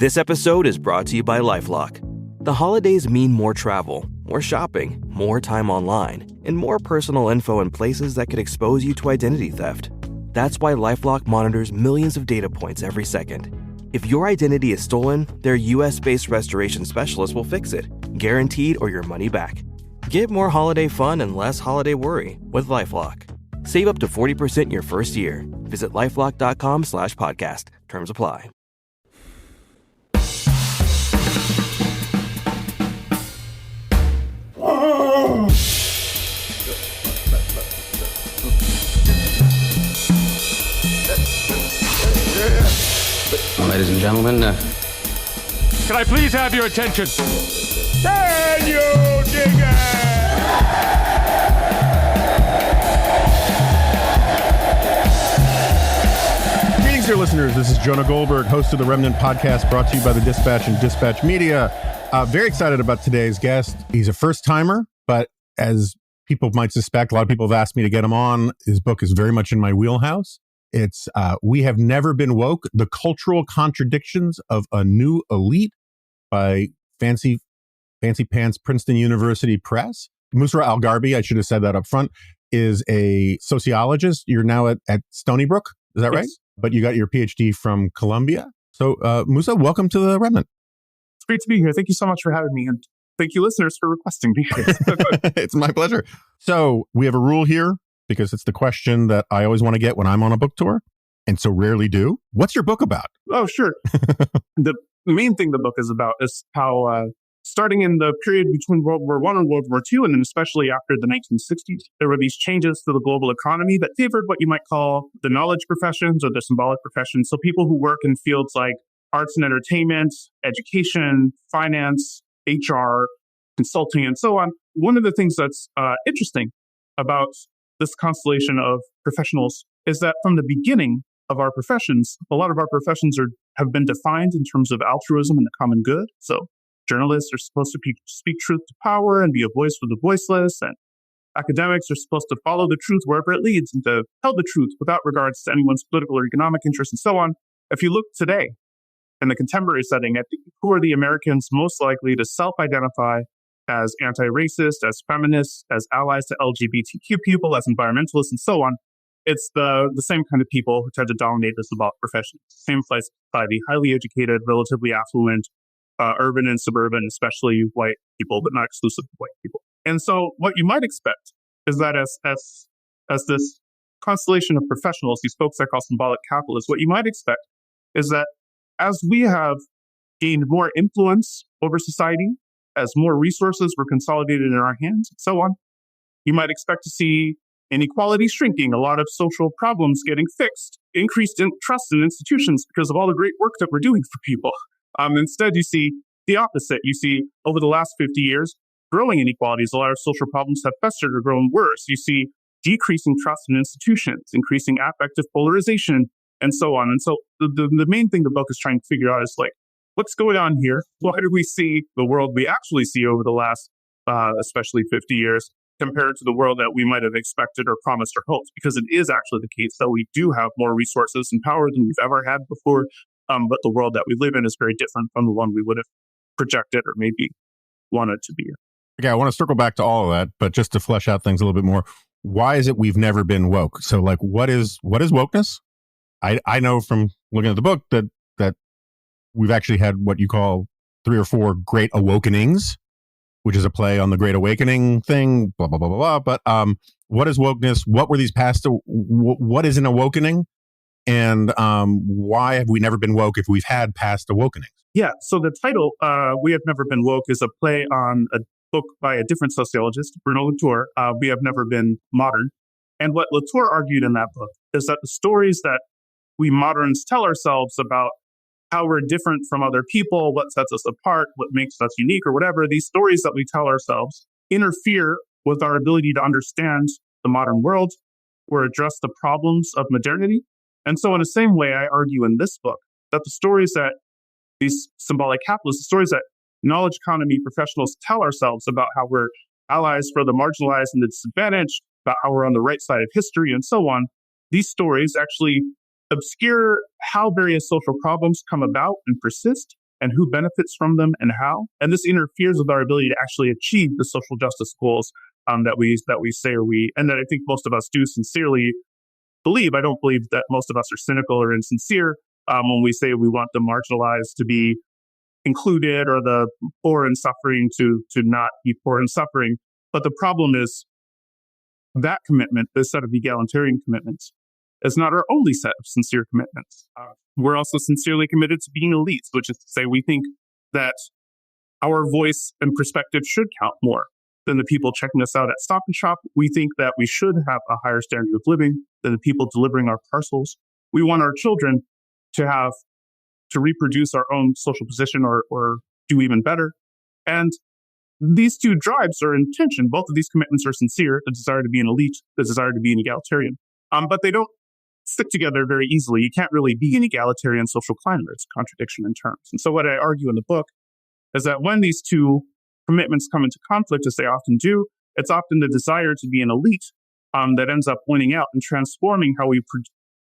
This episode is brought to you by LifeLock. The holidays mean more travel, more shopping, more time online, and more personal info in places that could expose you to identity theft. That's why LifeLock monitors millions of data points every second. If your identity is stolen, their US-based restoration specialist will fix it, guaranteed or your money back. Get more holiday fun and less holiday worry with LifeLock. Save up to 40% your first year. Visit LifeLock.com/podcast. Terms apply. Ladies and gentlemen, can I please have your attention? Can you dig it? Greetings, dear listeners. This is Jonah Goldberg, host of the Remnant Podcast, brought to you by the Dispatch and Dispatch Media. Very excited about today's guest. He's a first-timer, but as people might suspect, a lot of people have asked me to get him on. His book is very much in my wheelhouse. It's We Have Never Been Woke, The Cultural Contradictions of a New Elite by Fancy Pants Princeton University Press. Musa al-Gharbi, I should have said that up front, is a sociologist. You're now at Stony Brook, is that right? But you got your PhD from Columbia. So Musa, welcome to the Remnant. It's great to be here. Thank you so much for having me. And thank you, listeners, for requesting me. It's my pleasure. So we have a rule here, because it's the question that I always want to get when I'm on a book tour, and so rarely do. What's your book about? Oh, sure. The main thing the book is about is how, starting in the period between World War I and World War II, and then especially after the 1960s, there were these changes to the global economy that favored what you might call the knowledge professions or the symbolic professions. So people who work in fields like arts and entertainment, education, finance, HR, consulting, and so on. One of the things that's interesting about this constellation of professionals is that from the beginning of our professions, a lot of our professions have been defined in terms of altruism and the common good. So journalists are supposed to speak truth to power and be a voice for the voiceless, and academics are supposed to follow the truth wherever it leads and to tell the truth without regards to anyone's political or economic interests and so on. If you look today in the contemporary setting at who are the Americans most likely to self-identify as anti-racist, as feminists, as allies to LGBTQ people, as environmentalists, and so on, it's the same kind of people who tend to dominate the symbolic professions. Same place by the highly educated, relatively affluent, urban and suburban, especially white people, but not exclusively white people. And so what you might expect is that as this constellation of professionals, these folks I call symbolic capitalists, what you might expect is that as we have gained more influence over society, as more resources were consolidated in our hands, and so on, you might expect to see inequality shrinking, a lot of social problems getting fixed, increased trust in institutions because of all the great work that we're doing for people. Instead, you see the opposite. You see, over the last 50 years, growing inequalities, a lot of social problems have festered or grown worse. You see decreasing trust in institutions, increasing affective polarization, and so on. And so the main thing the book is trying to figure out is like, what's going on here? Why do we see the world we actually see over the last, especially 50 years, compared to the world that we might have expected or promised or hoped? Because it is actually the case that we do have more resources and power than we've ever had before. But the world that we live in is very different from the one we would have projected or maybe wanted to be. Okay, I want to circle back to all of that, but just to flesh out things a little bit more, why is it we've never been woke? So like, what is wokeness? I know from looking at the book that we've actually had what you call 3 or 4 Great Awokenings, which is a play on the Great Awakening thing, blah, blah, blah, blah, blah. But what is wokeness? What were these past? What is an awakening? And why have we never been woke if we've had past awakenings? Yeah, so the title, We Have Never Been Woke, is a play on a book by a different sociologist, Bruno Latour, We Have Never Been Modern. And what Latour argued in that book is that the stories that we moderns tell ourselves about how we're different from other people, what sets us apart, what makes us unique, or whatever, these stories that we tell ourselves interfere with our ability to understand the modern world or address the problems of modernity. And so in the same way, I argue in this book that the stories that these symbolic capitalists, the stories that knowledge economy professionals tell ourselves about how we're allies for the marginalized and the disadvantaged, about how we're on the right side of history and so on, these stories actually obscure how various social problems come about and persist, and who benefits from them and how. And this interferes with our ability to actually achieve the social justice goals that we say and that I think most of us do sincerely believe. I don't believe that most of us are cynical or insincere when we say we want the marginalized to be included or the poor and suffering to not be poor and suffering. But the problem is that commitment, this set of egalitarian commitments, is not our only set of sincere commitments. We're also sincerely committed to being elites, which is to say we think that our voice and perspective should count more than the people checking us out at Stop and Shop. We think that we should have a higher standard of living than the people delivering our parcels. We want our children to reproduce our own social position or do even better. And these two drives are in tension. Both of these commitments are sincere, the desire to be an elite, the desire to be an egalitarian. But they don't stick together very easily. You can't really be an egalitarian social climber. It's a contradiction in terms. And so what I argue in the book is that when these two commitments come into conflict, as they often do, it's often the desire to be an elite that ends up winning out and transforming how we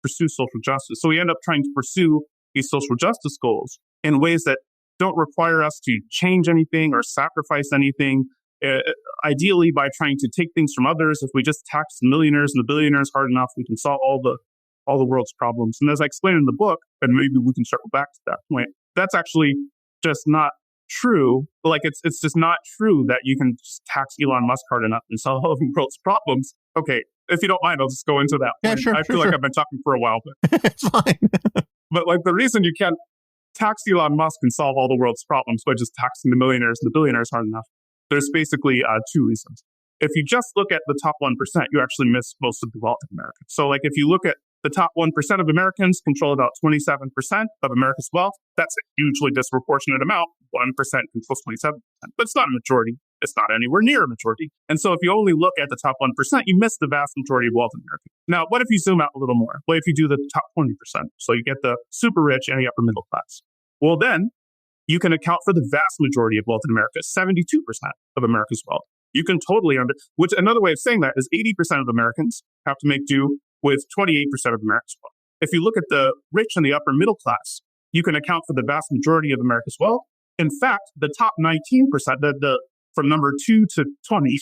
pursue social justice. So we end up trying to pursue these social justice goals in ways that don't require us to change anything or sacrifice anything. Ideally, by trying to take things from others, if we just tax the millionaires and the billionaires hard enough, we can solve all the world's problems. And as I explain in the book, and maybe we can circle back to that point, that's actually just not true. Like it's just not true that you can just tax Elon Musk hard enough and solve all the world's problems. Okay, if you don't mind, I'll just go into that point. Yeah, sure, I feel like I've been talking for a while, but it's fine. but like the reason you can't tax Elon Musk and solve all the world's problems by just taxing the millionaires and the billionaires hard enough, there's basically two reasons. If you just look at the top 1%, you actually miss most of the wealth of Americans. So like if you look at the top 1% of Americans control about 27% of America's wealth. That's a hugely disproportionate amount. 1% controls 27%. But it's not a majority. It's not anywhere near a majority. And so if you only look at the top 1%, you miss the vast majority of wealth in America. Now, what if you zoom out a little more? What if you do the top 20%? So you get the super rich and the upper middle class. Well, then you can account for the vast majority of wealth in America, 72% of America's wealth. You can totally which another way of saying that is 80% of Americans have to make do with 28% of America's wealth. If you look at the rich and the upper middle class, you can account for the vast majority of America's wealth. In fact, the top 19%, from number 2 to 20,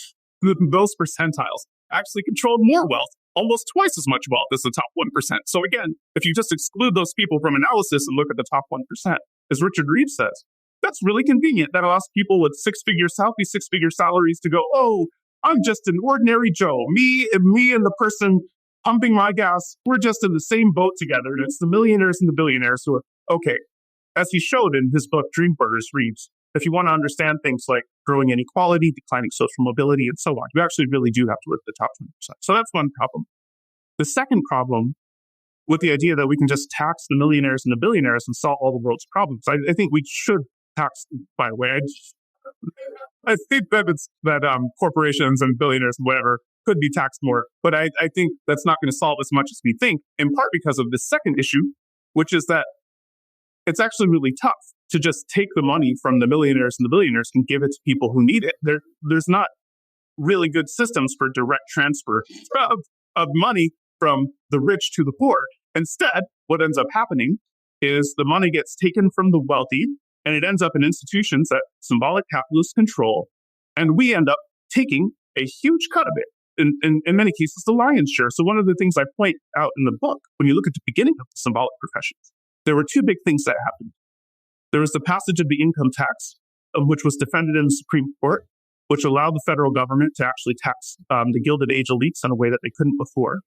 those percentiles actually controlled more wealth, almost twice as much wealth as the top 1%. So again, if you just exclude those people from analysis and look at the top 1%, as Richard Reeves says, that's really convenient. That allows people with six-figure salaries to go, oh, I'm just an ordinary Joe. Me and the person pumping my gas, we're just in the same boat together. And it's the millionaires and the billionaires who are, okay. As he showed in his book, Dream Birders, Reeves, if you want to understand things like growing inequality, declining social mobility, and so on, you actually really do have to look at the top 20%. So that's one problem. The second problem with the idea that we can just tax the millionaires and the billionaires and solve all the world's problems, I think we should tax, by the way. I think that corporations and billionaires and whatever could be taxed more, but I think that's not going to solve as much as we think, in part because of the second issue, which is that it's actually really tough to just take the money from the millionaires and the billionaires and give it to people who need it. There's not really good systems for direct transfer of money from the rich to the poor. Instead, what ends up happening is the money gets taken from the wealthy and it ends up in institutions that symbolic capitalists control. And we end up taking a huge cut of it. In many cases, the lion's share. So one of the things I point out in the book, when you look at the beginning of the symbolic professions, there were two big things that happened. There was the passage of the income tax, which was defended in the Supreme Court, which allowed the federal government to actually tax the Gilded Age elites in a way that they couldn't before.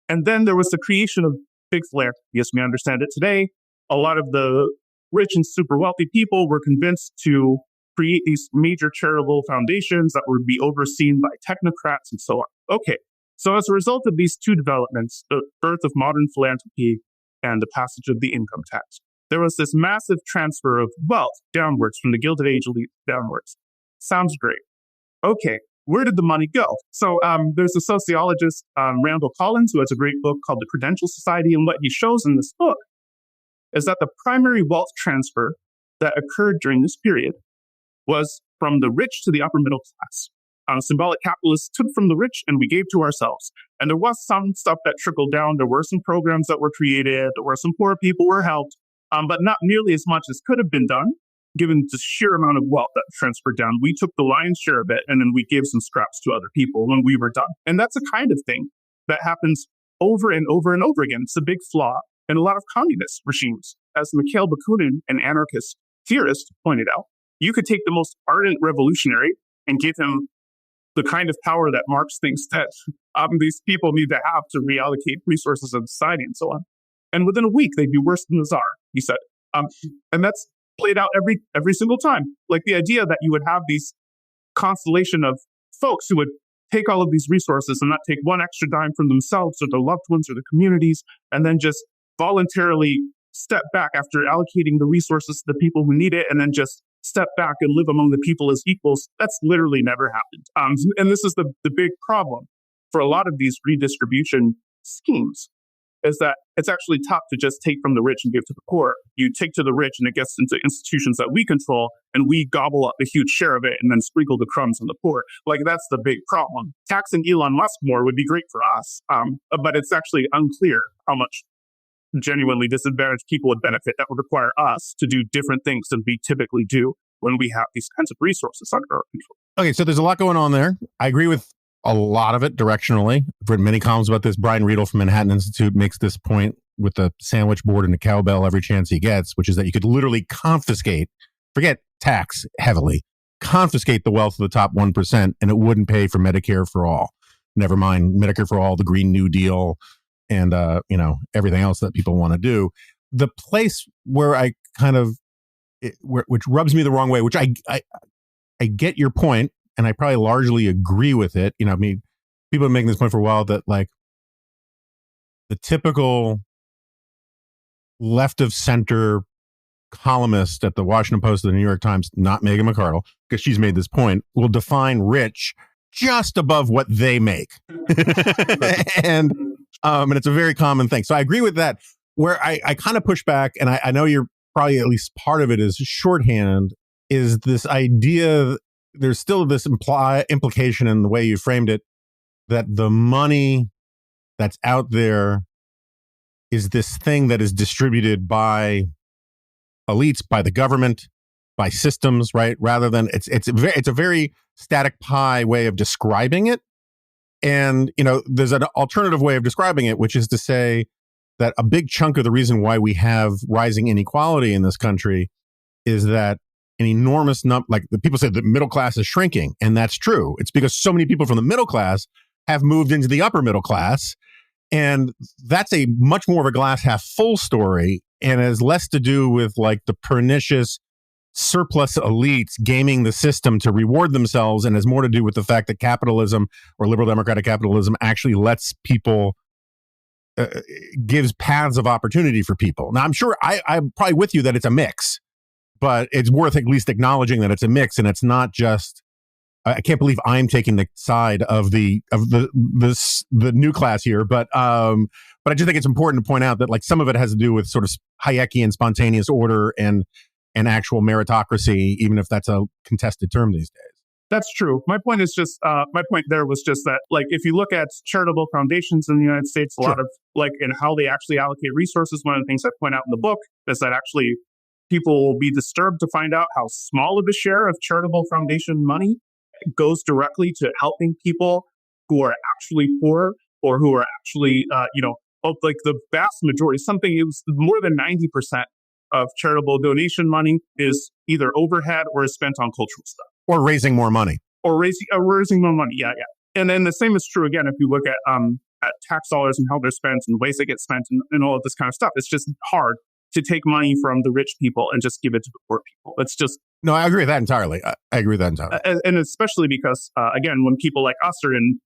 And then there was the creation of big philanthropy. As we understand it today, a lot of the rich and super wealthy people were convinced to create these major charitable foundations that would be overseen by technocrats and so on. Okay, so as a result of these two developments, the birth of modern philanthropy and the passage of the income tax, there was this massive transfer of wealth downwards from the Gilded Age elite downwards. Sounds great. Okay, where did the money go? So there's a sociologist, Randall Collins, who has a great book called The Credential Society, and what he shows in this book is that the primary wealth transfer that occurred during this period was from the rich to the upper middle class. Symbolic capitalists took from the rich and we gave to ourselves. And there was some stuff that trickled down. There were some programs that were created. There were some poor people were helped. but not nearly as much as could have been done, given the sheer amount of wealth that transferred down. We took the lion's share of it, and then we gave some scraps to other people when we were done. And that's a kind of thing that happens over and over and over again. It's a big flaw in a lot of communist regimes. As Mikhail Bakunin, an anarchist theorist, pointed out, you could take the most ardent revolutionary and give him the kind of power that Marx thinks that these people need to have to reallocate resources of society and so on. And within a week, they'd be worse than the Tsar, he said. And that's played out every single time. Like the idea that you would have these constellation of folks who would take all of these resources and not take one extra dime from themselves or their loved ones or the communities, and then just voluntarily step back after allocating the resources to the people who need it, and then just step back and live among the people as equals. That's literally never happened. And this is the big problem for a lot of these redistribution schemes, is that it's actually tough to just take from the rich and give to the poor. You take to the rich and it gets into institutions that we control, and we gobble up a huge share of it and then sprinkle the crumbs on the poor. Like, that's the big problem. Taxing Elon Musk more would be great for us, but it's actually unclear how much genuinely disadvantaged people would benefit. That would require us to do different things than we typically do when we have these kinds of resources under our control. Okay, so there's a lot going on there. I agree with a lot of it directionally. I've written many columns about this. Brian Riedel from Manhattan Institute makes this point with the sandwich board and the cowbell every chance he gets, which is that you could literally confiscate, forget tax heavily, confiscate the wealth of the top 1%, and it wouldn't pay for Medicare for all. Never mind Medicare for all, the Green New Deal, and everything else that people want to do. The place where I kind of, which rubs me the wrong way, which I get your point, and I probably largely agree with it. People have been making this point for a while that like the typical left of center columnist at the Washington Post or the New York Times, not Megan McArdle, because she's made this point, will define rich just above what they make. and it's a very common thing. So I agree with that. Where I kind of push back, and I know you're probably at least part of it is shorthand, is this idea, there's still this implication in the way you framed it, that the money that's out there is this thing that is distributed by elites, by the government, by systems, right? Rather than it's a very static pie way of describing it. And, there's an alternative way of describing it, which is to say that a big chunk of the reason why we have rising inequality in this country is that an enormous number, like the people say the middle class is shrinking. And that's true. It's because so many people from the middle class have moved into the upper middle class. And that's a much more of a glass half full story, and has less to do with like the pernicious surplus elites gaming the system to reward themselves, and has more to do with the fact that capitalism, or liberal democratic capitalism, actually lets people, gives paths of opportunity for people. Now, I'm sure I'm probably with you that it's a mix, but it's worth at least acknowledging that it's a mix, and it's not just, I can't believe I'm taking the side of the new class here, but I just think it's important to point out that like some of it has to do with sort of Hayekian spontaneous order and actual meritocracy, even if that's a contested term these days. That's true. My point there was just that, like, if you look at charitable foundations in the United States, a lot of like in how they actually allocate resources, one of the things I point out in the book is that actually people will be disturbed to find out how small of a share of charitable foundation money goes directly to helping people who are actually poor, or who are actually, like the vast majority, it was more than 90% of charitable donation money is either overhead or is spent on cultural stuff. Or raising more money. Or raising more money, yeah. And then the same is true, again, if you look at tax dollars and how they're spent and ways they get spent and all of this kind of stuff. It's just hard to take money from the rich people and just give it to the poor people. It's just... No, I agree with that entirely. I agree with that entirely. And especially because, again, when people like us are in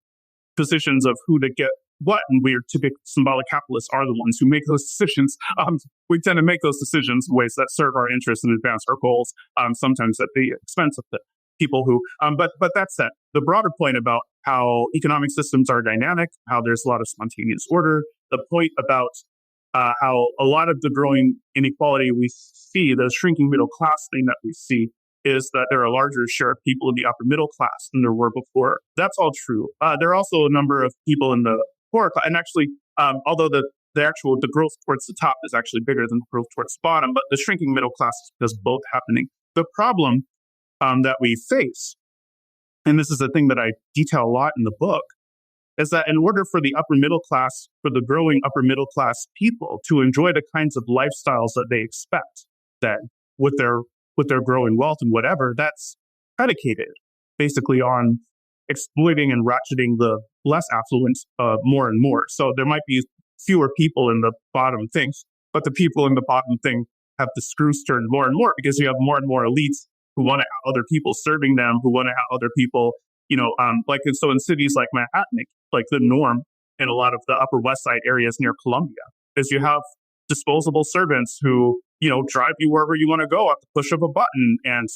positions of who to get what, and we're typical symbolic capitalists are the ones who make those decisions, we tend to make those decisions in ways that serve our interests and advance our goals, sometimes at the expense of the people who... But that said, the broader point about how economic systems are dynamic, how there's a lot of spontaneous order, the point about how a lot of the growing inequality we see, the shrinking middle class thing that we see, is that there are a larger share of people in the upper middle class than there were before. That's all true. There are also a number of people in the poor class. And actually, although the the growth towards the top is actually bigger than the growth towards the bottom, but the shrinking middle class is both happening. The problem that we face, and this is a thing that I detail a lot in the book, is that in order for the upper middle class, for the growing upper middle class people to enjoy the kinds of lifestyles that they expect, that with their growing wealth and whatever, that's predicated basically on exploiting and ratcheting the less affluent more and more. So there might be fewer people in the bottom thing, but the people in the bottom thing have the screws turned more and more because you have more and more elites who want to have other people serving them, who want to have other people, so in cities like Manhattan, like the norm in a lot of the Upper West Side areas near Columbia is you have disposable servants who, drive you wherever you want to go at the push of a button and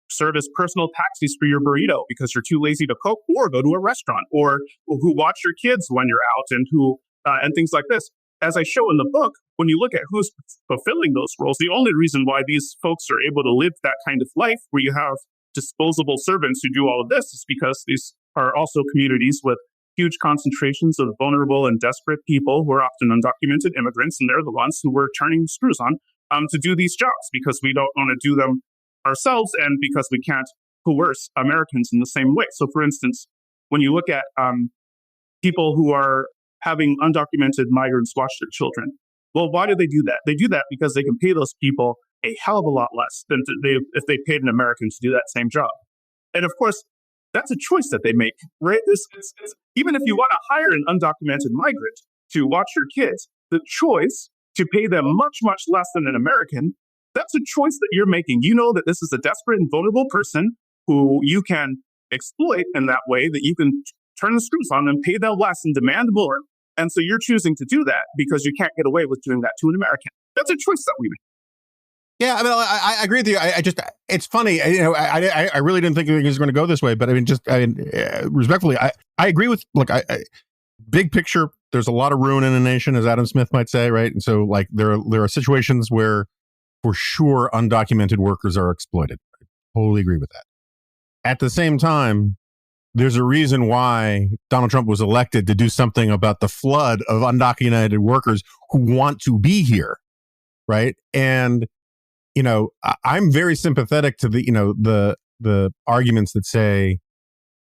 serve as personal taxis for your burrito because you're too lazy to cook or go to a restaurant, or who watch your kids when you're out and things like this. As I show in the book, when you look at who's fulfilling those roles, the only reason why these folks are able to live that kind of life where you have disposable servants who do all of this is because these are also communities with huge concentrations of vulnerable and desperate people who are often undocumented immigrants, and they're the ones who we're turning the screws on to do these jobs because we don't want to do them ourselves and because we can't coerce Americans in the same way. So, for instance, when you look at people who are having undocumented migrants watch their children, well, why do they do that? They do that because they can pay those people a hell of a lot less than if they paid an American to do that same job. And of course, that's a choice that they make, right? Even if you want to hire an undocumented migrant to watch your kids, the choice to pay them much, much less than an American, that's a choice that you're making. You know that this is a desperate and vulnerable person who you can exploit in that way, that you can turn the screws on and pay them less and demand more. And so you're choosing to do that because you can't get away with doing that to an American. That's a choice that we make. Yeah, I mean, I agree with you. It's funny. I really didn't think it was going to go this way, but respectfully, I agree with. Look, big picture, there's a lot of ruin in a nation, as Adam Smith might say, right? And so, like, there are situations where, for sure, undocumented workers are exploited. I totally agree with that. At the same time, there's a reason why Donald Trump was elected to do something about the flood of undocumented workers who want to be here, right? And I'm very sympathetic to the arguments that say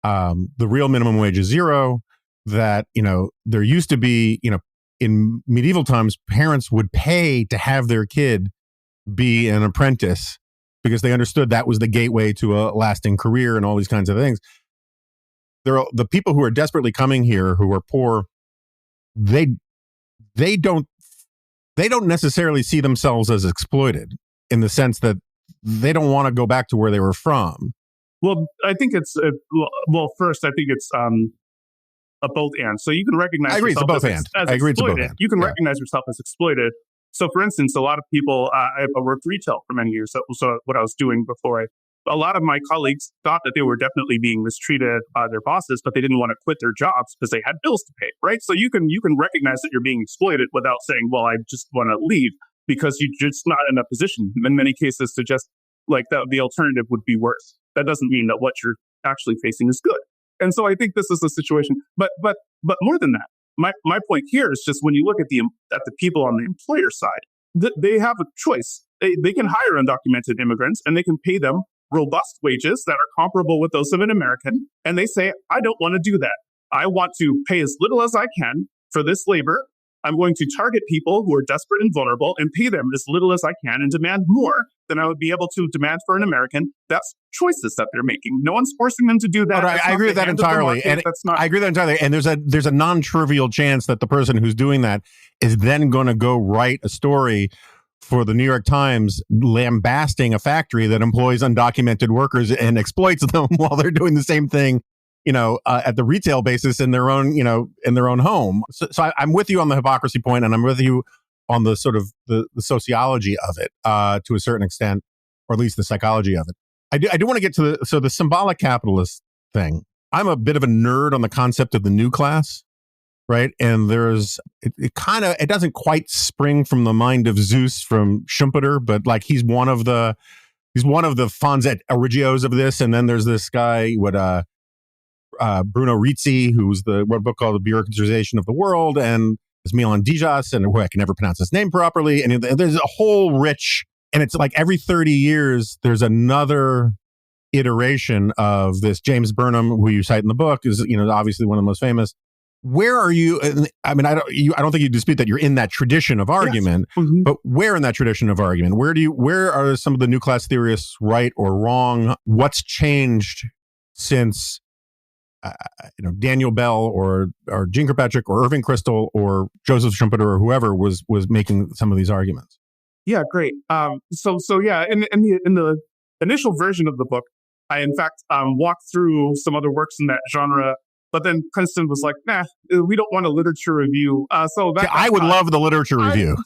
the real minimum wage is zero, that, there used to be, in medieval times, parents would pay to have their kid be an apprentice because they understood that was the gateway to a lasting career and all these kinds of things. There are the people who are desperately coming here who are poor. They don't necessarily see themselves as exploited, in the sense that they don't want to go back to where they were from. Well, I think it's first, I think it's a both and. So you can recognize. I agree. It's a both and. I agree. It's a both and. You can recognize yourself as exploited. So, for instance, a lot of people. I worked retail for many years. So what I was doing before, a lot of my colleagues thought that they were definitely being mistreated by their bosses, but they didn't want to quit their jobs because they had bills to pay. Right. So you can recognize that you're being exploited without saying, "Well, I just want to leave," because you're just not in a position in many cases to just like that. The alternative would be worse. That doesn't mean that what you're actually facing is good. And so I think this is a situation. But more than that, my point here is just when you look at the people on the employer side, they have a choice. They can hire undocumented immigrants and they can pay them robust wages that are comparable with those of an American. And they say, I don't want to do that. I want to pay as little as I can for this labor. I'm going to target people who are desperate and vulnerable and pay them as little as I can and demand more than I would be able to demand for an American. That's choices that they're making. No one's forcing them to do that. I agree with that entirely. I agree with that entirely. And there's a non-trivial chance that the person who's doing that is then going to go write a story for the New York Times lambasting a factory that employs undocumented workers and exploits them while they're doing the same thing, at the retail basis in their own, in their own home. So I'm with you on the hypocrisy point, and I'm with you on the sort of the sociology of it to a certain extent, or at least the psychology of it. I do want to get to the symbolic capitalist thing. I'm a bit of a nerd on the concept of the new class, right? And it doesn't quite spring from the mind of Zeus from Schumpeter, but like he's one of the Fons et Origios of this. And then there's this guy, Bruno Rizzi, who's wrote a book called The Bureaucratization of the World. And Milan Dijas, and I can never pronounce his name properly. And there's a whole rich, and it's like every 30 years, there's another iteration of this. James Burnham, who you cite in the book, is, obviously one of the most famous. Where are you? I mean, I don't think you dispute that you're in that tradition of argument, yes. Mm-hmm. But where in that tradition of argument? Where are some of the new class theorists right or wrong? What's changed since, Daniel Bell or Jean Kirkpatrick or Irving Kristol or Joseph Schumpeter or whoever was making some of these arguments? Yeah, great. So yeah, in the initial version of the book, I in fact walked through some other works in that genre. But then Princeton was like, nah, we don't want a literature review. I would love the literature review.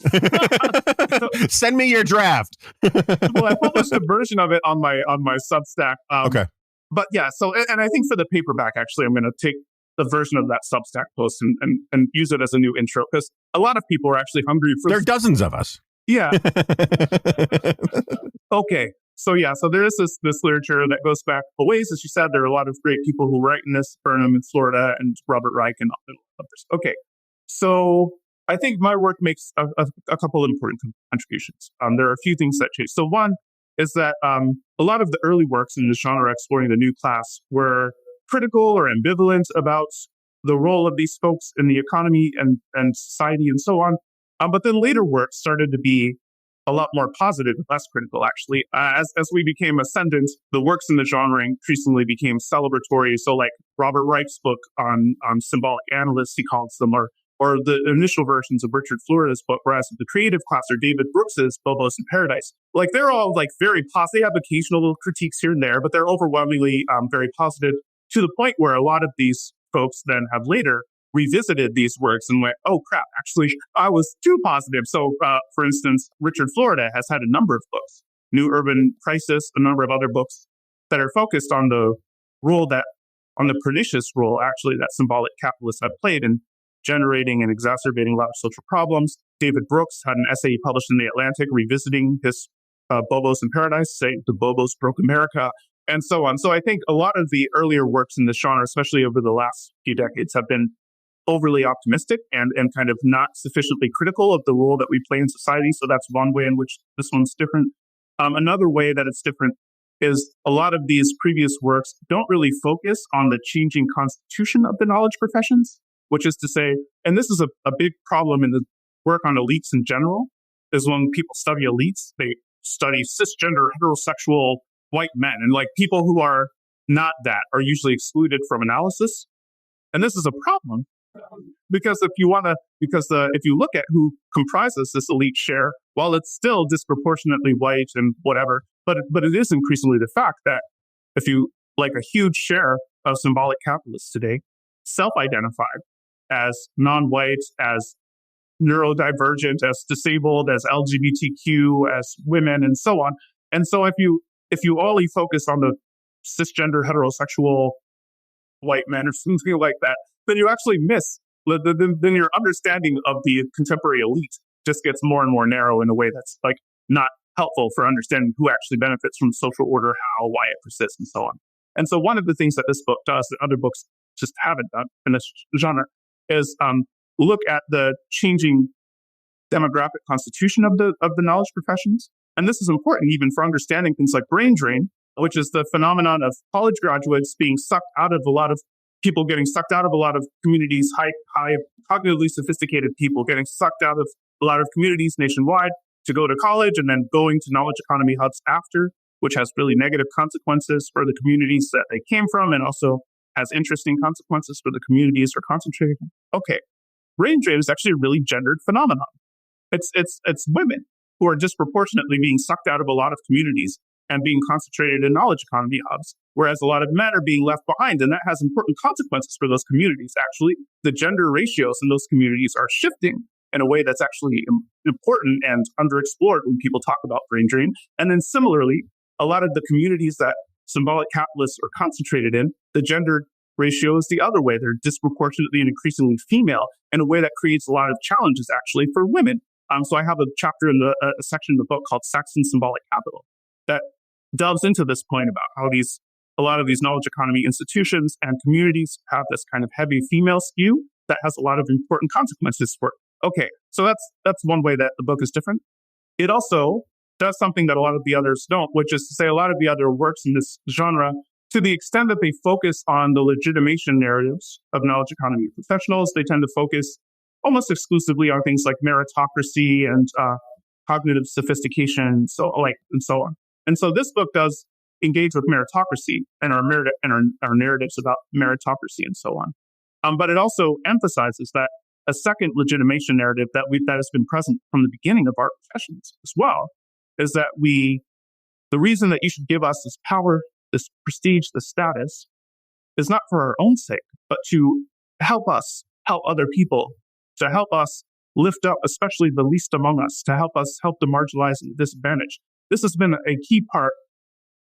Send me your draft. Well, I published a version of it on my Substack. Okay. But yeah, and I think for the paperback, actually, I'm going to take the version of that Substack post and use it as a new intro, because a lot of people are actually hungry for... There are dozens of us. Yeah. Okay. So there is this literature that goes back a ways. As you said, there are a lot of great people who write in this, Burnham in Florida and Robert Reich and others. Okay. So I think my work makes a couple of important contributions. There are a few things that change. So one is that a lot of the early works in the genre exploring the new class were critical or ambivalent about the role of these folks in the economy and society and so on. But then later work started to be a lot more positive and less critical, actually. As we became ascendant, the works in the genre increasingly became celebratory. So like Robert Reich's book on symbolic analysts, he calls them, or the initial versions of Richard Florida's book, whereas the creative class or David Brooks's Bobos in Paradise, like they're all like very positive. They have occasional little critiques here and there, but they're overwhelmingly very positive, to the point where a lot of these folks then have later revisited these works and went, oh crap, actually, I was too positive. So, for instance, Richard Florida has had a number of books, New Urban Crisis, a number of other books that are focused on the pernicious role, actually, that symbolic capitalists have played in generating and exacerbating a lot of social problems. David Brooks had an essay he published in The Atlantic revisiting his Bobos in Paradise, saying the Bobos broke America, and so on. So I think a lot of the earlier works in this genre, especially over the last few decades, have been overly optimistic and kind of not sufficiently critical of the role that we play in society. So that's one way in which this one's different. Another way that it's different is a lot of these previous works don't really focus on the changing constitution of the knowledge professions, which is to say, and this is a big problem in the work on elites in general, is when people study elites, they study cisgender, heterosexual white men, and like people who are not that are usually excluded from analysis. And this is a problem. Because if you look at who comprises this elite share, while it's still disproportionately white and whatever, but it is increasingly the fact that if you like a huge share of symbolic capitalists today self-identified as non-white, as neurodivergent, as disabled, as LGBTQ, as women, and so on. And so if you only focus on the cisgender heterosexual white men or something like that, then you actually miss, then your understanding of the contemporary elite just gets more and more narrow in a way that's like not helpful for understanding who actually benefits from social order, how, why it persists, and so on. And so one of the things that this book does that other books just haven't done in this genre is look at the changing demographic constitution of the knowledge professions. And this is important even for understanding things like brain drain, which is the phenomenon of college graduates being sucked out of a lot of people getting sucked out of a lot of communities, high cognitively sophisticated people getting sucked out of a lot of communities nationwide to go to college and then going to knowledge economy hubs after, which has really negative consequences for the communities that they came from and also has interesting consequences for the communities they're concentrated in. Okay, brain drain is actually a really gendered phenomenon. It's women who are disproportionately being sucked out of a lot of communities and being concentrated in knowledge economy hubs, whereas a lot of men are being left behind. And that has important consequences for those communities. Actually, the gender ratios in those communities are shifting in a way that's actually important and underexplored when people talk about brain drain. And then similarly, a lot of the communities that symbolic capitalists are concentrated in, the gender ratio is the other way. They're disproportionately and increasingly female in a way that creates a lot of challenges actually for women. So I have a chapter in a section of the book called Sex and Symbolic Capital that delves into this point about how a lot of these knowledge economy institutions and communities have this kind of heavy female skew that has a lot of important consequences for Okay, so that's one way that the book is different. It also does something that a lot of the others don't, which is to say a lot of the other works in this genre, to the extent that they focus on the legitimation narratives of knowledge economy professionals, they tend to focus almost exclusively on things like meritocracy and cognitive sophistication, and so on. And so this book does engage with meritocracy and our narratives about meritocracy and so on. But it also emphasizes that a second legitimation narrative that has been present from the beginning of our professions as well is that the reason that you should give us this power, this prestige, this status is not for our own sake, but to help us help other people, to help us lift up, especially the least among us, to help us help the marginalized and the disadvantaged. This has been a key part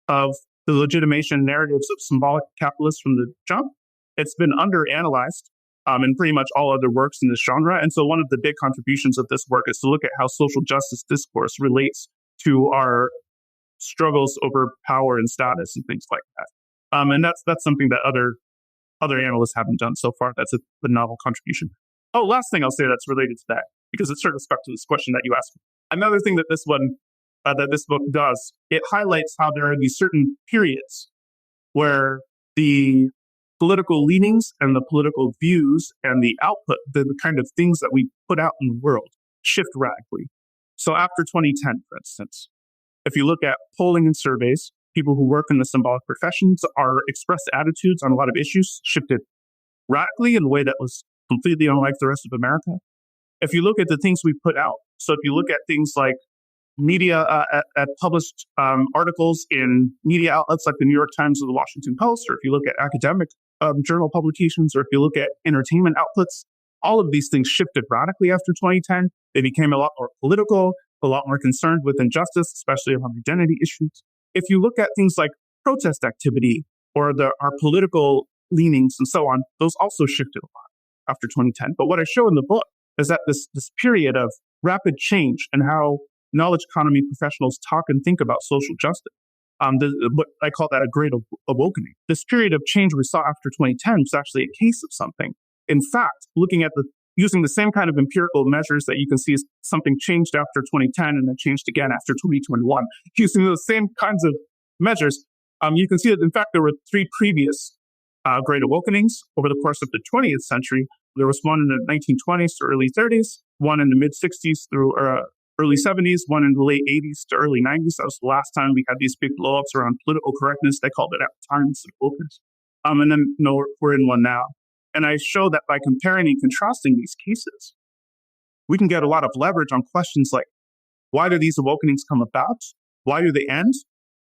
of the legitimation narratives of symbolic capitalists from the jump. It's been underanalyzed in pretty much all other works in this genre. And so one of the big contributions of this work is to look at how social justice discourse relates to our struggles over power and status and things like that. And that's something that other analysts haven't done so far. That's a novel contribution. Oh, last thing I'll say that's related to that, because it sort of stuck to this question that you asked me. Another thing that this book does, it highlights how there are these certain periods where the political leanings and the political views and the output, the kind of things that we put out in the world, shift radically. So after 2010, for instance, if you look at polling and surveys, people who work in the symbolic professions, our expressed attitudes on a lot of issues shifted radically in a way that was completely unlike the rest of America. If you look at the things we put out, so if you look at things like media at published articles in media outlets like the New York Times or the Washington Post, or if you look at academic journal publications, or if you look at entertainment outlets, all of these things shifted radically after 2010. They became a lot more political, a lot more concerned with injustice, especially around identity issues. If you look at things like protest activity or our political leanings and so on, those also shifted a lot after 2010. But what I show in the book is that this period of rapid change and how knowledge economy professionals talk and think about social justice, what I call that a Great Awokening. This period of change we saw after 2010 was actually a case of something. In fact, looking at using the same kind of empirical measures that you can see something changed after 2010 and then changed again after 2021, using those same kinds of measures, you can see that in fact there were three previous Great Awakenings over the course of the 20th century. There was one in the 1920s to early 30s, one in the mid 60s through early 70s, one in the late 80s to early 90s. That was the last time we had these big blowups around political correctness. They called it at the time wokeness. And then we're in one now. And I show that by comparing and contrasting these cases, we can get a lot of leverage on questions like, why do these awakenings come about? Why do they end?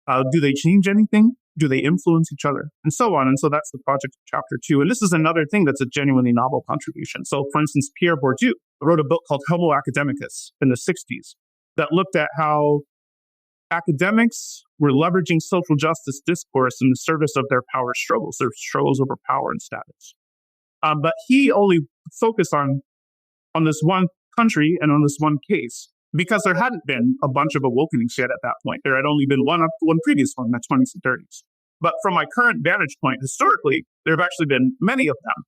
Do they change anything? Do they influence each other? And so on. And so that's the project of chapter 2. And this is another thing that's a genuinely novel contribution. So for instance, Pierre Bourdieu wrote a book called Homo Academicus in the 60s that looked at how academics were leveraging social justice discourse in the service of their power struggles, their struggles over power and status. But he only focused on this one country and on this one case because there hadn't been a bunch of awakenings yet at that point. There had only been one previous one in the 20s and 30s. But from my current vantage point, historically, there have actually been many of them.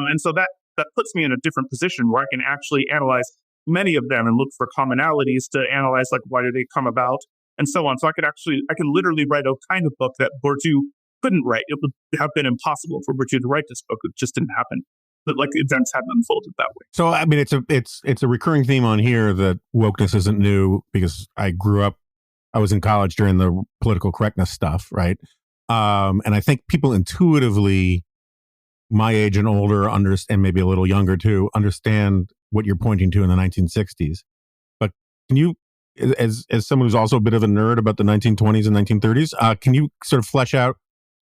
And so that puts me in a different position where I can actually analyze many of them and look for commonalities to analyze, like, why do they come about and so on. So I can literally write a kind of book that Bourdieu couldn't write. It would have been impossible for Bourdieu to write this book. It just didn't happen. But like events hadn't unfolded that way. So I mean, it's a recurring theme on here that wokeness isn't new because I was in college during the political correctness stuff, right? And I think people intuitively, my age and older, and maybe a little younger too, understand what you're pointing to in the 1960s. But can you, as someone who's also a bit of a nerd about the 1920s and 1930s, can you sort of flesh out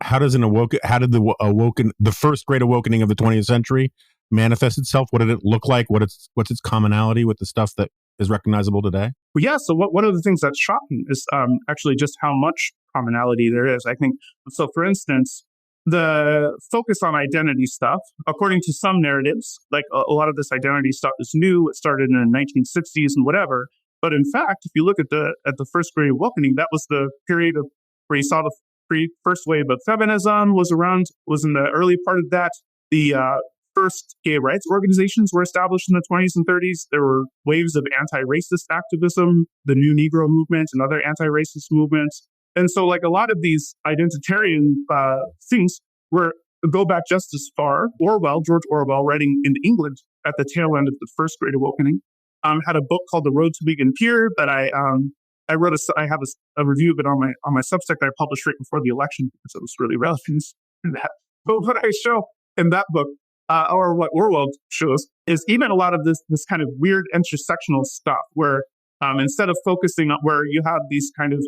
how did the first great awakening of the 20th century manifest itself? What did it look like? What's its commonality with the stuff that is recognizable today? Well, yeah. So one of the things that's shocking is actually just how much commonality there is. I think so. For instance, the focus on identity stuff, according to some narratives, like a lot of this identity stuff is new. It started in the 1960s and whatever. But in fact, if you look at the first Great Awakening, that was the period where you saw the first wave of feminism was in the early part of that. The first gay rights organizations were established in the 20s and 30s. There were waves of anti-racist activism, the New Negro movement and other anti-racist movements. And so like a lot of these identitarian things go back just as far. George Orwell, writing in England at the tail end of the first Great Awakening, had a book called The Road to Vegan Pure that I have a review of it on my Substack that I published right before the election because it was really relevant to that. But what I show in that book, or what Orwell shows, is even a lot of this kind of weird intersectional stuff where instead of focusing on where you have these kind of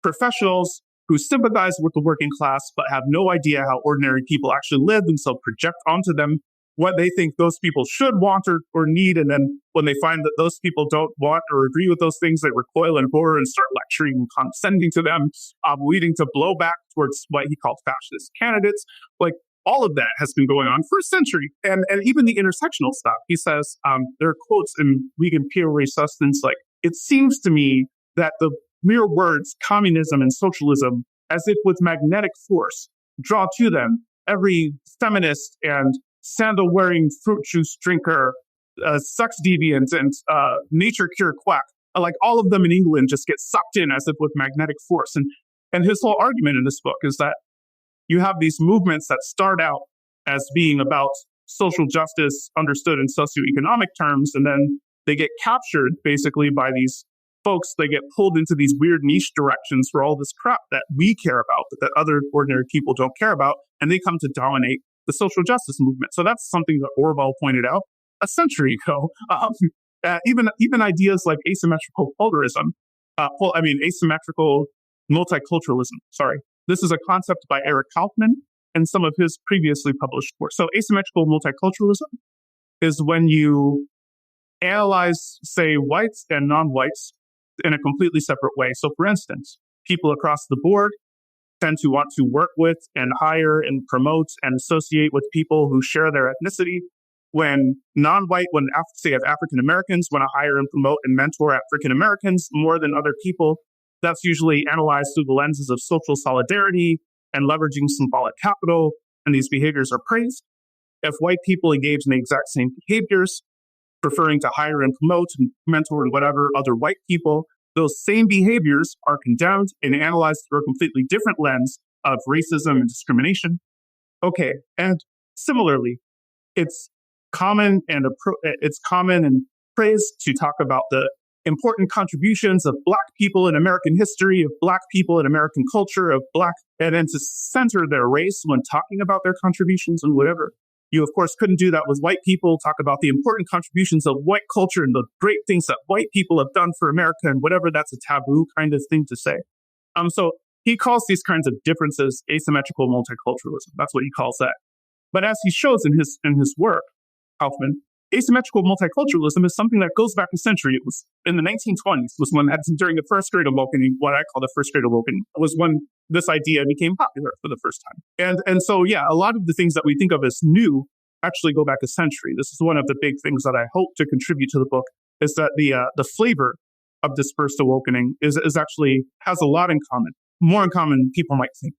professionals who sympathize with the working class but have no idea how ordinary people actually live, and so project onto them what they think those people should want or need. And then when they find that those people don't want or agree with those things, they recoil in horror and start lecturing and condescending to them, leading to blowback towards what he called fascist candidates. Like all of that has been going on for a century. And even the intersectional stuff. He says, there are quotes in Vegan Pure where he says things like, "It seems to me that the mere words communism and socialism, as if with magnetic force, draw to them every feminist and sandal-wearing fruit juice drinker, sex deviant, and nature cure quack. Like all of them in England just get sucked in as if with magnetic force." And his whole argument in this book is that you have these movements that start out as being about social justice understood in socioeconomic terms, and then they get captured basically by these folks. They get pulled into these weird niche directions for all this crap that we care about, but that other ordinary people don't care about, and they come to dominate the social justice movement. So that's something that Orwell pointed out a century ago. Even ideas like asymmetrical pluralism, asymmetrical multiculturalism. Sorry, this is a concept by Eric Kaufman and some of his previously published work. So asymmetrical multiculturalism is when you analyze, say, whites and non-whites in a completely separate way. So for instance, people across the board tend to want to work with and hire and promote and associate with people who share their ethnicity. When African Americans want to hire and promote and mentor African Americans more than other people, that's usually analyzed through the lenses of social solidarity and leveraging symbolic capital, and these behaviors are praised. If white people engage in the exact same behaviors, preferring to hire and promote and mentor and whatever other white people, those same behaviors are condemned and analyzed through a completely different lens of racism and discrimination. Okay, and similarly, it's common and praised to talk about the important contributions of Black people in American history, of Black people in American culture, and then to center their race when talking about their contributions and whatever. You, of course, couldn't do that with white people, talk about the important contributions of white culture and the great things that white people have done for America and whatever. That's a taboo kind of thing to say. So he calls these kinds of differences asymmetrical multiculturalism. That's what he calls that. But as he shows in his work, Kaufman, asymmetrical multiculturalism is something that goes back a century. It was in the 1920s, was when during the first Great Awakening, what I call the first Great Awakening, was when this idea became popular for the first time. And so, yeah, a lot of the things that we think of as new actually go back a century. This is one of the big things that I hope to contribute to the book, is that the flavor of this first awakening is actually has a lot in common, more in common than people might think.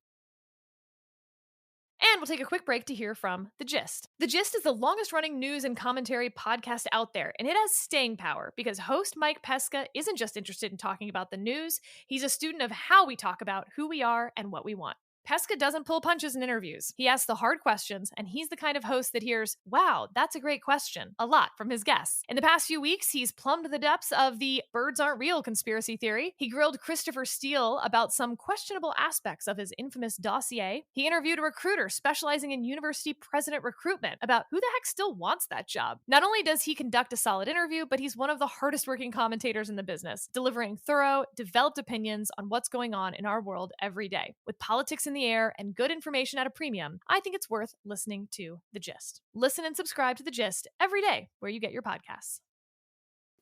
And we'll take a quick break to hear from The Gist. The Gist is the longest-running news and commentary podcast out there, and it has staying power because host Mike Pesca isn't just interested in talking about the news, he's a student of how we talk about who we are and what we want. Pesca doesn't pull punches in interviews. He asks the hard questions, and he's the kind of host that hears, "Wow, that's a great question," a lot from his guests. In the past few weeks, he's plumbed the depths of the birds aren't real conspiracy theory. He grilled Christopher Steele about some questionable aspects of his infamous dossier. He interviewed a recruiter specializing in university president recruitment about who the heck still wants that job. Not only does he conduct a solid interview, but he's one of the hardest working commentators in the business, delivering thorough, developed opinions on what's going on in our world every day. With politics in the air and good information at a premium, I think it's worth listening to The Gist. Listen and subscribe to The Gist every day where you get your podcasts.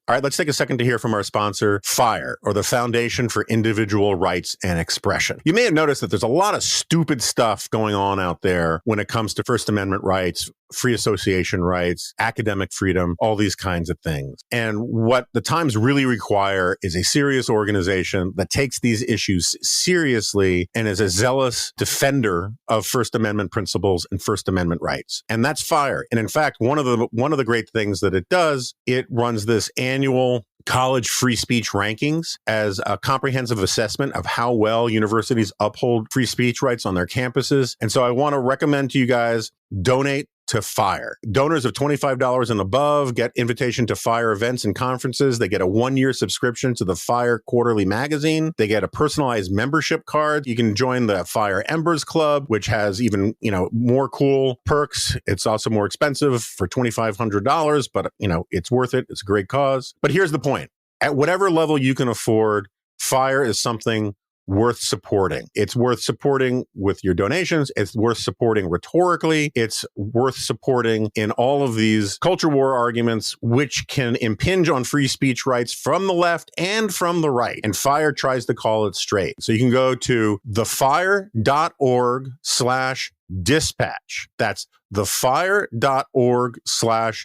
All right, let's take a second to hear from our sponsor, FIRE, or the Foundation for Individual Rights and Expression. You may have noticed that there's a lot of stupid stuff going on out there when it comes to First Amendment rights, free association rights, academic freedom, all these kinds of things. And what the times really require is a serious organization that takes these issues seriously and is a zealous defender of First Amendment principles and First Amendment rights. And that's FIRE. And in fact, one of the great things that it does, it runs this annual college free speech rankings as a comprehensive assessment of how well universities uphold free speech rights on their campuses. And so I want to recommend to you guys, donate to FIRE. Donors of $25 and above get invitation to FIRE events and conferences. They get a 1-year subscription to the FIRE quarterly magazine. They get a personalized membership card. You can join the FIRE Embers Club, which has even, more cool perks. It's also more expensive for $2,500, but it's worth it. It's a great cause. But here's the point. At whatever level you can afford, FIRE is something worth supporting. It's worth supporting with your donations. It's worth supporting rhetorically. It's worth supporting in all of these culture war arguments, which can impinge on free speech rights from the left and from the right. And FIRE tries to call it straight. So you can go to thefire.org/dispatch. That's thefire.org/dispatch.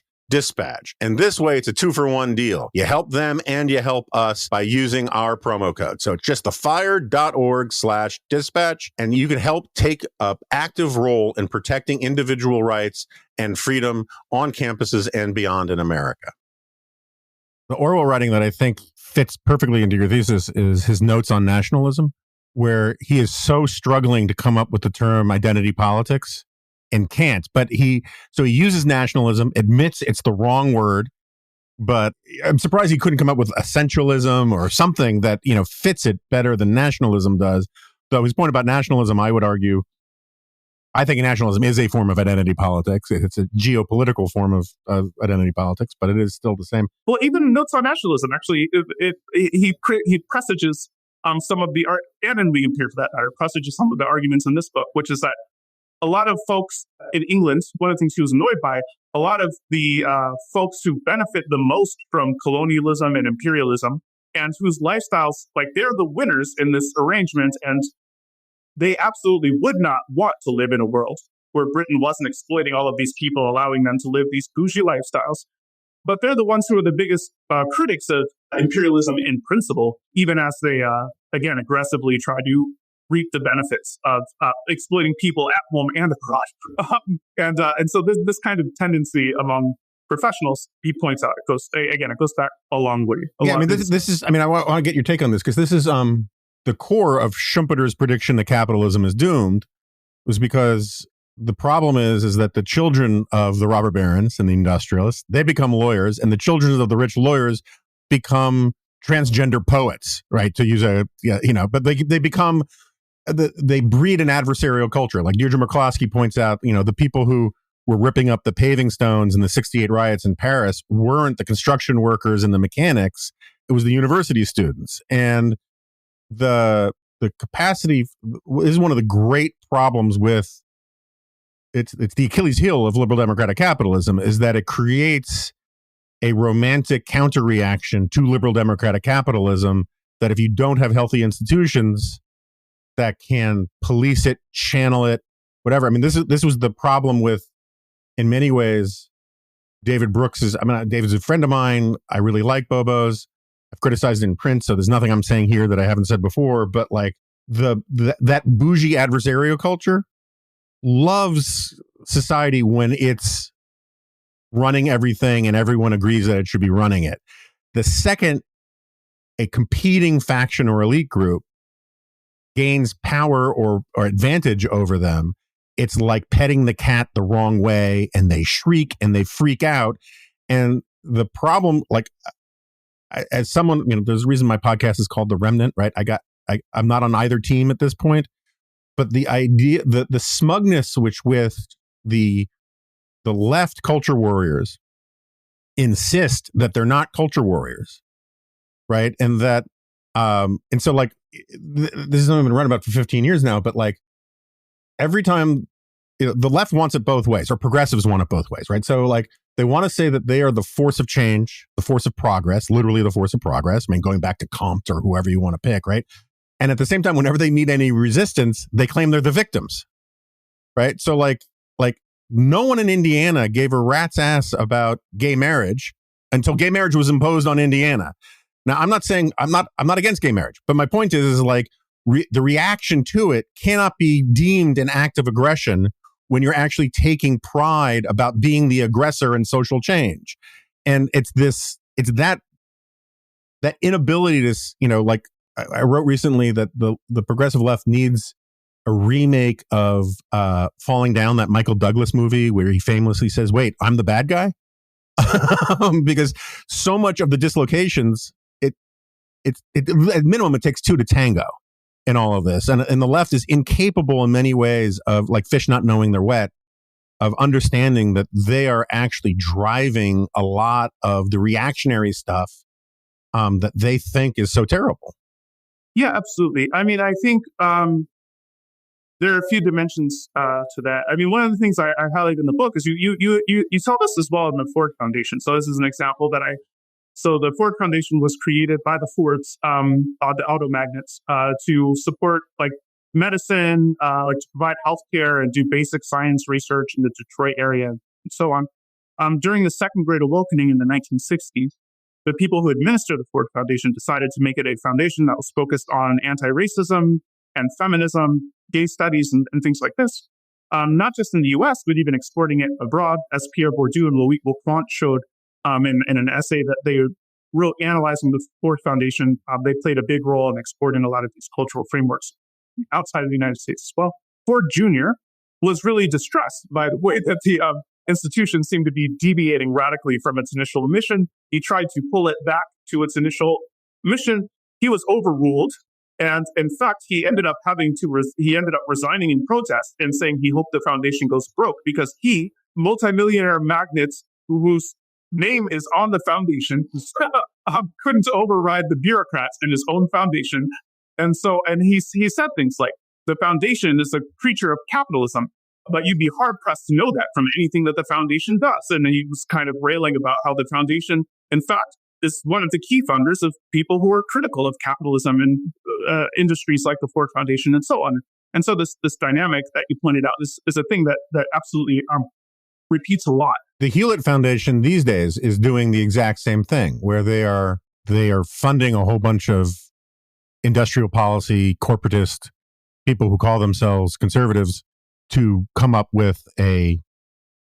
And this way, it's a 2-for-1 deal. You help them and you help us by using our promo code. So it's just thefire.org/dispatch, and you can help take an active role in protecting individual rights and freedom on campuses and beyond in America. The Orwell writing that I think fits perfectly into your thesis is his notes on nationalism, where he is so struggling to come up with the term identity politics and can't, but he uses nationalism, admits it's the wrong word, but I'm surprised he couldn't come up with essentialism or something that, fits it better than nationalism does. Though his point about nationalism, I would argue, I think nationalism is a form of identity politics. It's a geopolitical form of identity politics, but it is still the same. Well, even notes on nationalism, actually, he presages some of the, and we appear for that matter, presages some of the arguments in this book, which is that a lot of folks in England, one of the things he was annoyed by, a lot of the folks who benefit the most from colonialism and imperialism and whose lifestyles, they're the winners in this arrangement, and they absolutely would not want to live in a world where Britain wasn't exploiting all of these people, allowing them to live these bougie lifestyles. But they're the ones who are the biggest critics of imperialism in principle, even as they, again, aggressively try to reap the benefits of exploiting people at home and abroad. And so this kind of tendency among professionals, he points out, it goes back a long way. This is, I want to get your take on this, because this is the core of Schumpeter's prediction that capitalism is doomed, was because the problem is that the children of the robber barons and the industrialists, they become lawyers, and the children of the rich lawyers become transgender poets, right? To use but they become, they breed an adversarial culture. Like Deirdre McCloskey points out, the people who were ripping up the paving stones in the 68 riots in Paris weren't the construction workers and the mechanics. It was the university students. And the capacity is one of the great problems with, it's the Achilles heel of liberal democratic capitalism, is that it creates a romantic counter-reaction to liberal democratic capitalism, that if you don't have healthy institutions that can police it, channel it, whatever. This was the problem with, in many ways, David Brooks's. David's a friend of mine. I really like Bobo's. I've criticized it in print, so there's nothing I'm saying here that I haven't said before. But that bougie adversarial culture loves society when it's running everything and everyone agrees that it should be running it. The second a competing faction or elite group gains power or advantage over them, it's like petting the cat the wrong way, and they shriek and they freak out. And the problem, as someone, there's a reason my podcast is called The Remnant, right? I'm not on either team at this point, but the idea, the smugness with the left culture warriors insist that they're not culture warriors, right? And that, and so this has only been run about for 15 years now, but every time, the left wants it both ways, or progressives want it both ways, right? So they want to say that they are the force of change, the force of progress, literally the force of progress. Going back to Comte or whoever you want to pick, right? And at the same time, whenever they meet any resistance, they claim they're the victims, right? So no one in Indiana gave a rat's ass about gay marriage until gay marriage was imposed on Indiana. Now, I'm not saying I'm not against gay marriage, but my point is like the reaction to it cannot be deemed an act of aggression when you're actually taking pride about being the aggressor in social change. And it's that inability to, like I wrote recently that the progressive left needs a remake of Falling Down, that Michael Douglas movie where he famously says, "Wait, I'm the bad guy," because so much of the dislocations, at minimum, it takes two to tango in all of this, and the left is incapable in many ways of, like fish not knowing they're wet, of understanding that they are actually driving a lot of the reactionary stuff that they think is so terrible. Yeah, absolutely. I mean, I think there are a few dimensions to that. I mean, one of the things I highlight in the book is you saw this as well in the Ford Foundation. So this is an example that so the Ford Foundation was created by the Fords, the auto magnates, to support like medicine, like to provide healthcare and do basic science research in the Detroit area and so on. During the second Great Awakening in the 1960s, the people who administered the Ford Foundation decided to make it a foundation that was focused on anti-racism and feminism, gay studies, and things like this. Not just in the U.S., but even exporting it abroad, as Pierre Bourdieu and Loïc Beaupont showed in an essay that they wrote analyzing the Ford Foundation. They played a big role in exporting a lot of these cultural frameworks outside of the United States as well. Ford Jr. was really distressed by the way that the institution seemed to be deviating radically from its initial mission. He tried to pull it back to its initial mission. He was overruled. And in fact, he ended up resigning in protest and saying he hoped the foundation goes broke because he, multimillionaire magnate whose name is on the foundation, couldn't override the bureaucrats in his own foundation. And he said things like, the foundation is a creature of capitalism, but you'd be hard pressed to know that from anything that the foundation does. And he was kind of railing about how the foundation, in fact, is one of the key funders of people who are critical of capitalism in industries like the Ford Foundation and so on. And so this dynamic that you pointed out is a thing that absolutely repeats a lot. The Hewlett Foundation these days is doing the exact same thing, where they are funding a whole bunch of industrial policy, corporatist people who call themselves conservatives to come up with a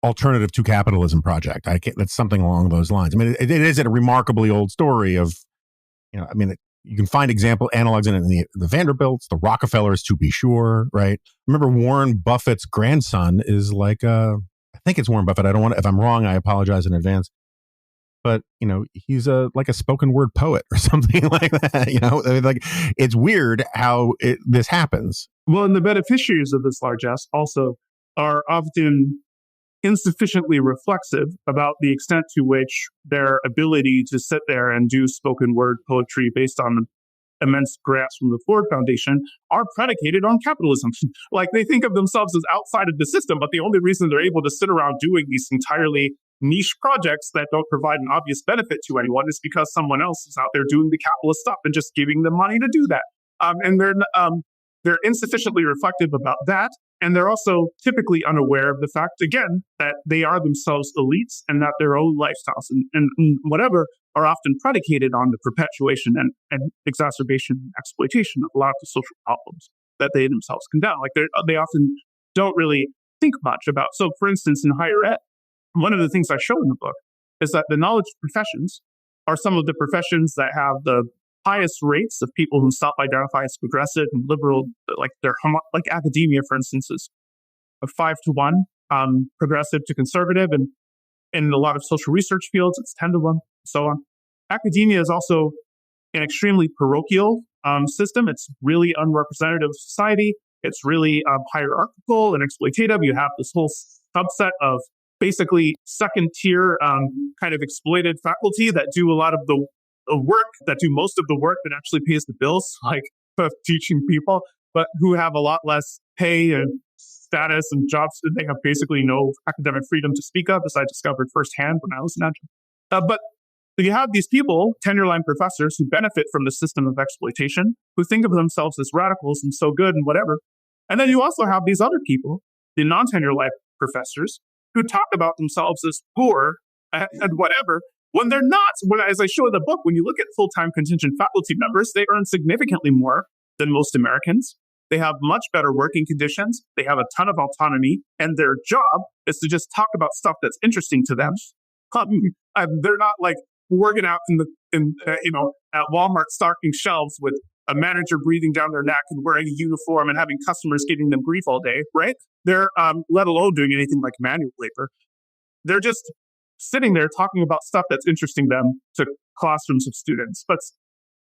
alternative to capitalism project. That's something along those lines. I mean, it is a remarkably old story of, you can find analogs in it in the Vanderbilts, the Rockefellers, to be sure, right? Remember Warren Buffett's grandson is like, I think it's Warren Buffett. If I'm wrong, I apologize in advance. But, he's like a spoken word poet or something like that. Like it's weird how this happens. Well, and the beneficiaries of this largesse also are often insufficiently reflexive about the extent to which their ability to sit there and do spoken word poetry based on immense grants from the Ford Foundation are predicated on capitalism. Like they think of themselves as outside of the system, but the only reason they're able to sit around doing these entirely niche projects that don't provide an obvious benefit to anyone is because someone else is out there doing the capitalist stuff and just giving them money to do that. And they're insufficiently reflective about that. And they're also typically unaware of the fact, again, that they are themselves elites and that their own lifestyles and whatever are often predicated on the perpetuation and exacerbation and exploitation of a lot of the social problems that they themselves condemn. Like they often don't really think much about. So, for instance, in higher ed, one of the things I show in the book is that the knowledge professions are some of the professions that have the highest rates of people who self-identify as progressive and liberal, like academia, for instance, is a 5-to-1, progressive to conservative, and in a lot of social research fields, it's 10-to-1, and so on. Academia is also an extremely parochial system. It's really unrepresentative of society. It's really hierarchical and exploitative. You have this whole subset of basically second-tier kind of exploited faculty that do a lot of the work, that do most of the work that actually pays the bills, like teaching people, but who have a lot less pay and status and jobs. They have basically no academic freedom to speak of, as I discovered firsthand when I was an adjunct. But you have these people, tenure-line professors, who benefit from the system of exploitation, who think of themselves as radicals and so good and whatever. And then you also have these other people, the non-tenure-line professors, who talk about themselves as poor and whatever, when they're not. As I show in the book, when you look at full-time contingent faculty members, they earn significantly more than most Americans. They have much better working conditions. They have a ton of autonomy, and their job is to just talk about stuff that's interesting to them. They're not like working out at Walmart stocking shelves with a manager breathing down their neck and wearing a uniform and having customers giving them grief all day, right? They're let alone doing anything like manual labor. They're just sitting there talking about stuff that's interesting them to classrooms of students. But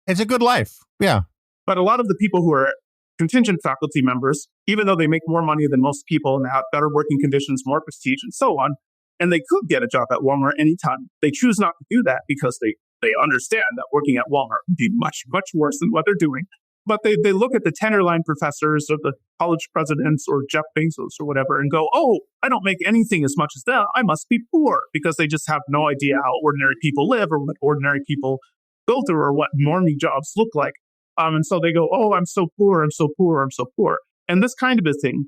it's a good life. Yeah. But a lot of the people who are contingent faculty members, even though they make more money than most people and have better working conditions, more prestige, and so on, and they could get a job at Walmart anytime, they choose not to do that because they understand that working at Walmart would be much, much worse than what they're doing. But they look at the tenure-line professors or the college presidents or Jeff Bezos or whatever and go, oh, I don't make anything as much as them. I must be poor, because they just have no idea how ordinary people live or what ordinary people go through or what normie jobs look like. And so they go, oh, I'm so poor, I'm so poor, I'm so poor. And this kind of a thing,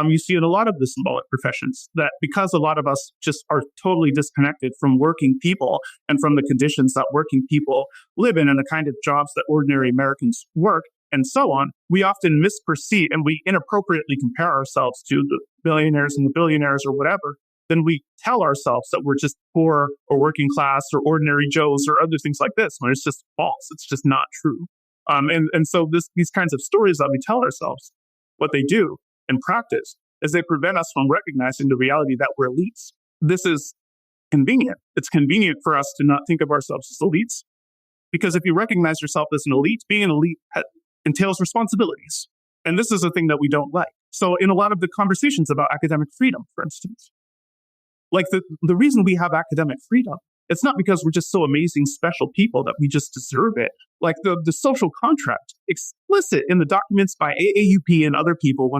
you see in a lot of the symbolic professions, that because a lot of us just are totally disconnected from working people and from the conditions that working people live in and the kind of jobs that ordinary Americans work and so on, we often misperceive and we inappropriately compare ourselves to the billionaires and the billionaires or whatever. Then we tell ourselves that we're just poor or working class or ordinary Joes or other things like this, when it's just false. It's just not true. And so these kinds of stories that we tell ourselves, what they do in practice is they prevent us from recognizing the reality that we're elites. This is convenient. It's convenient for us to not think of ourselves as elites, because if you recognize yourself as an elite, being an elite entails responsibilities. And this is a thing that we don't like. So in a lot of the conversations about academic freedom, for instance, like the reason we have academic freedom, it's not because we're just so amazing, special people that we just deserve it. Like the social contract, explicit in the documents by AAUP and other people,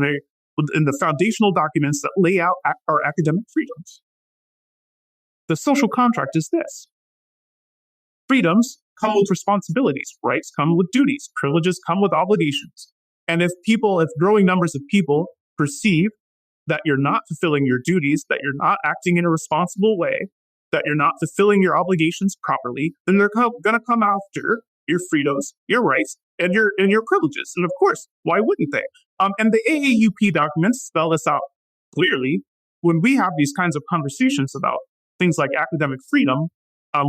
in the foundational documents that lay out our academic freedoms. The social contract is this: freedoms come with responsibilities, rights come with duties, privileges come with obligations. And if growing numbers of people perceive that you're not fulfilling your duties, that you're not acting in a responsible way, that you're not fulfilling your obligations properly, then they're going to come after your freedoms, your rights, and your privileges. And of course, why wouldn't they? And the AAUP documents spell this out clearly. When we have these kinds of conversations about things like academic freedom,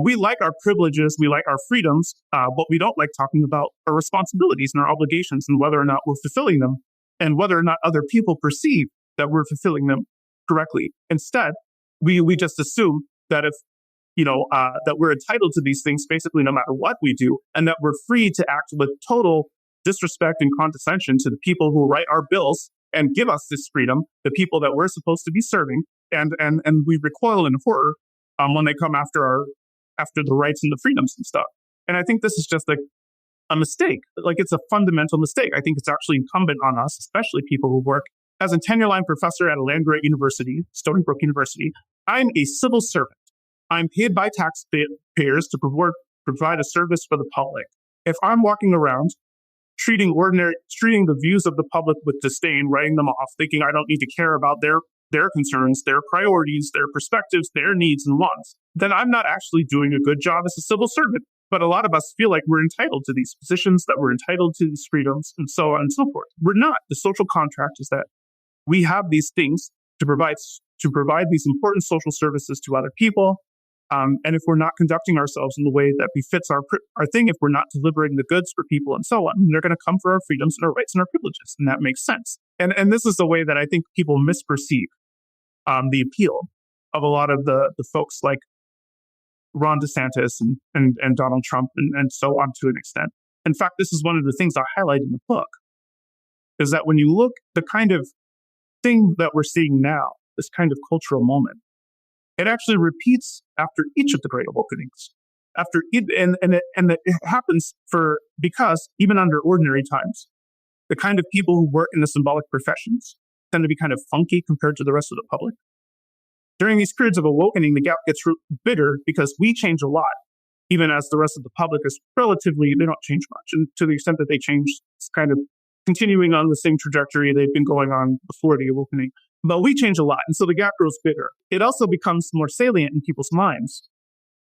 we like our privileges, we like our freedoms, but we don't like talking about our responsibilities and our obligations and whether or not we're fulfilling them and whether or not other people perceive that we're fulfilling them correctly. Instead, we just assume that that we're entitled to these things basically no matter what we do, and that we're free to act with total disrespect and condescension to the people who write our bills and give us this freedom, the people that we're supposed to be serving, and we recoil in horror when they come after the rights and the freedoms and stuff. And I think this is just a mistake. Like, it's a fundamental mistake. I think it's actually incumbent on us, especially people who work as a tenure-line professor at a land-grant university, Stony Brook University. I'm a civil servant. I'm paid by taxpayers to provide a service for the public. If I'm walking around treating the views of the public with disdain, writing them off, thinking I don't need to care about their concerns, their priorities, their perspectives, their needs and wants, then I'm not actually doing a good job as a civil servant. But a lot of us feel like we're entitled to these positions, that we're entitled to these freedoms, and so on and so forth. We're not. The social contract is that we have these things to provide these important social services to other people. And if we're not conducting ourselves in the way that befits our thing, if we're not delivering the goods for people and so on, they're going to come for our freedoms and our rights and our privileges. And that makes sense. And this is the way that I think people misperceive the appeal of a lot of the folks like Ron DeSantis and Donald Trump and so on to an extent. In fact, this is one of the things I highlight in the book, is that when you look the kind of thing that we're seeing now, this kind of cultural moment, it actually repeats after each of the Great Awakenings. It happens because even under ordinary times, the kind of people who work in the symbolic professions tend to be kind of funky compared to the rest of the public. During these periods of awakening, the gap gets bigger because we change a lot, even as the rest of the public is they don't change much. And to the extent that they change, it's kind of continuing on the same trajectory they've been going on before the awakening. But we change a lot, and so the gap grows bigger. It also becomes more salient in people's minds.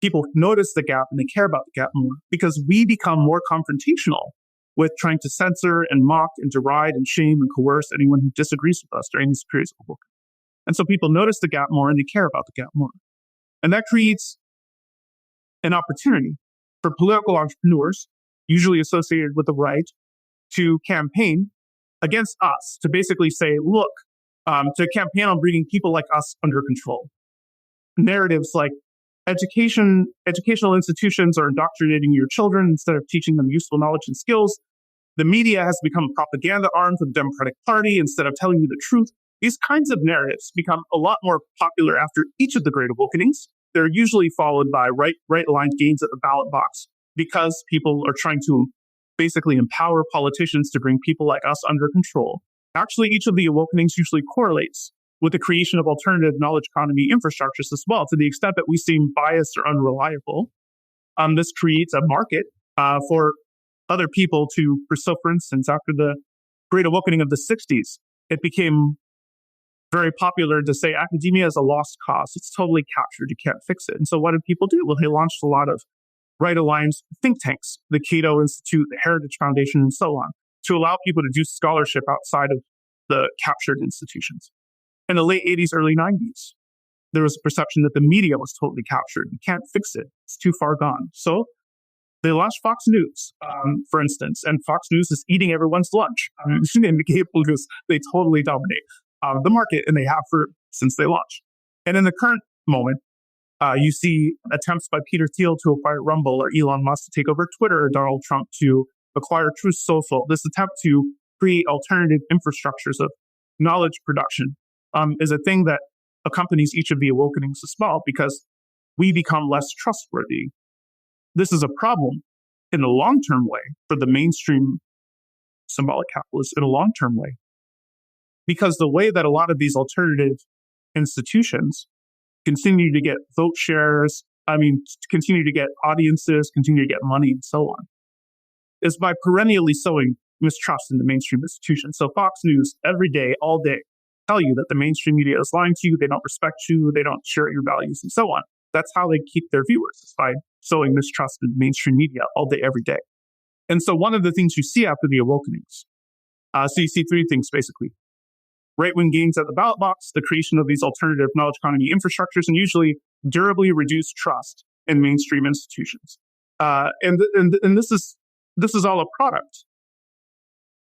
People notice the gap and they care about the gap more because we become more confrontational with trying to censor and mock and deride and shame and coerce anyone who disagrees with us during these periods of awakening. And so people notice the gap more and they care about the gap more. And that creates an opportunity for political entrepreneurs, usually associated with the right, to campaign against us, to basically say, look, to campaign on bringing people like us under control. Narratives like educational institutions are indoctrinating your children instead of teaching them useful knowledge and skills. The media has become a propaganda arm for the Democratic Party instead of telling you the truth. These kinds of narratives become a lot more popular after each of the Great Awakenings. They're usually followed by right-aligned gains at the ballot box because people are trying to basically empower politicians to bring people like us under control. Actually, each of the Awakenings usually correlates with the creation of alternative knowledge economy infrastructures as well, to the extent that we seem biased or unreliable. This creates a market for other people to, so for instance, after the Great Awakening of the 60s, it became very popular to say academia is a lost cause. It's totally captured. You can't fix it. And so what did people do? Well, they launched a lot of right-aligned think tanks, the Cato Institute, the Heritage Foundation, and so on, to allow people to do scholarship outside of the captured institutions. In the late 80s, early 90s, there was a perception that the media was totally captured. You can't fix it. It's too far gone. So they launched Fox News, for instance, and Fox News is eating everyone's lunch in the cable news. They totally dominate the market, and they have since they launched. And in the current moment, you see attempts by Peter Thiel to acquire Rumble, or Elon Musk to take over Twitter, or Donald Trump to acquire Truth Social. This attempt to create alternative infrastructures of knowledge production is a thing that accompanies each of the awakenings as well, because we become less trustworthy. This is a problem in the long-term way for the mainstream symbolic capitalists in a long-term way, because the way that a lot of these alternative institutions continue to get vote shares, continue to get audiences, continue to get money, and so on, is by perennially sowing mistrust in the mainstream institutions. So Fox News, every day, all day, tell you that the mainstream media is lying to you, they don't respect you, they don't share your values, and so on. That's how they keep their viewers, is by sowing mistrust in mainstream media all day, every day. And so one of the things you see after the awakenings, so you see three things basically. Right-wing gains at the ballot box, the creation of these alternative knowledge economy infrastructures, and usually durably reduced trust in mainstream institutions. And this is all a product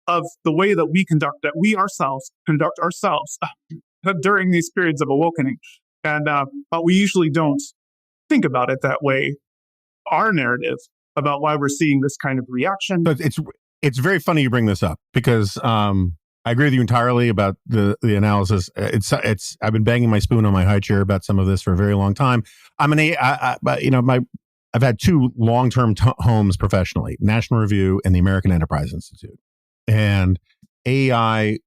of the way that we ourselves conduct ourselves during these periods of awakening. And but we usually don't think about it that way. Our narrative about why we're seeing this kind of reaction. But it's very funny you bring this up, because I agree with you entirely about the analysis. I've been banging my spoon on my high chair about some of this for a very long time. I've had two long-term homes professionally, National Review and the American Enterprise Institute. And AEI,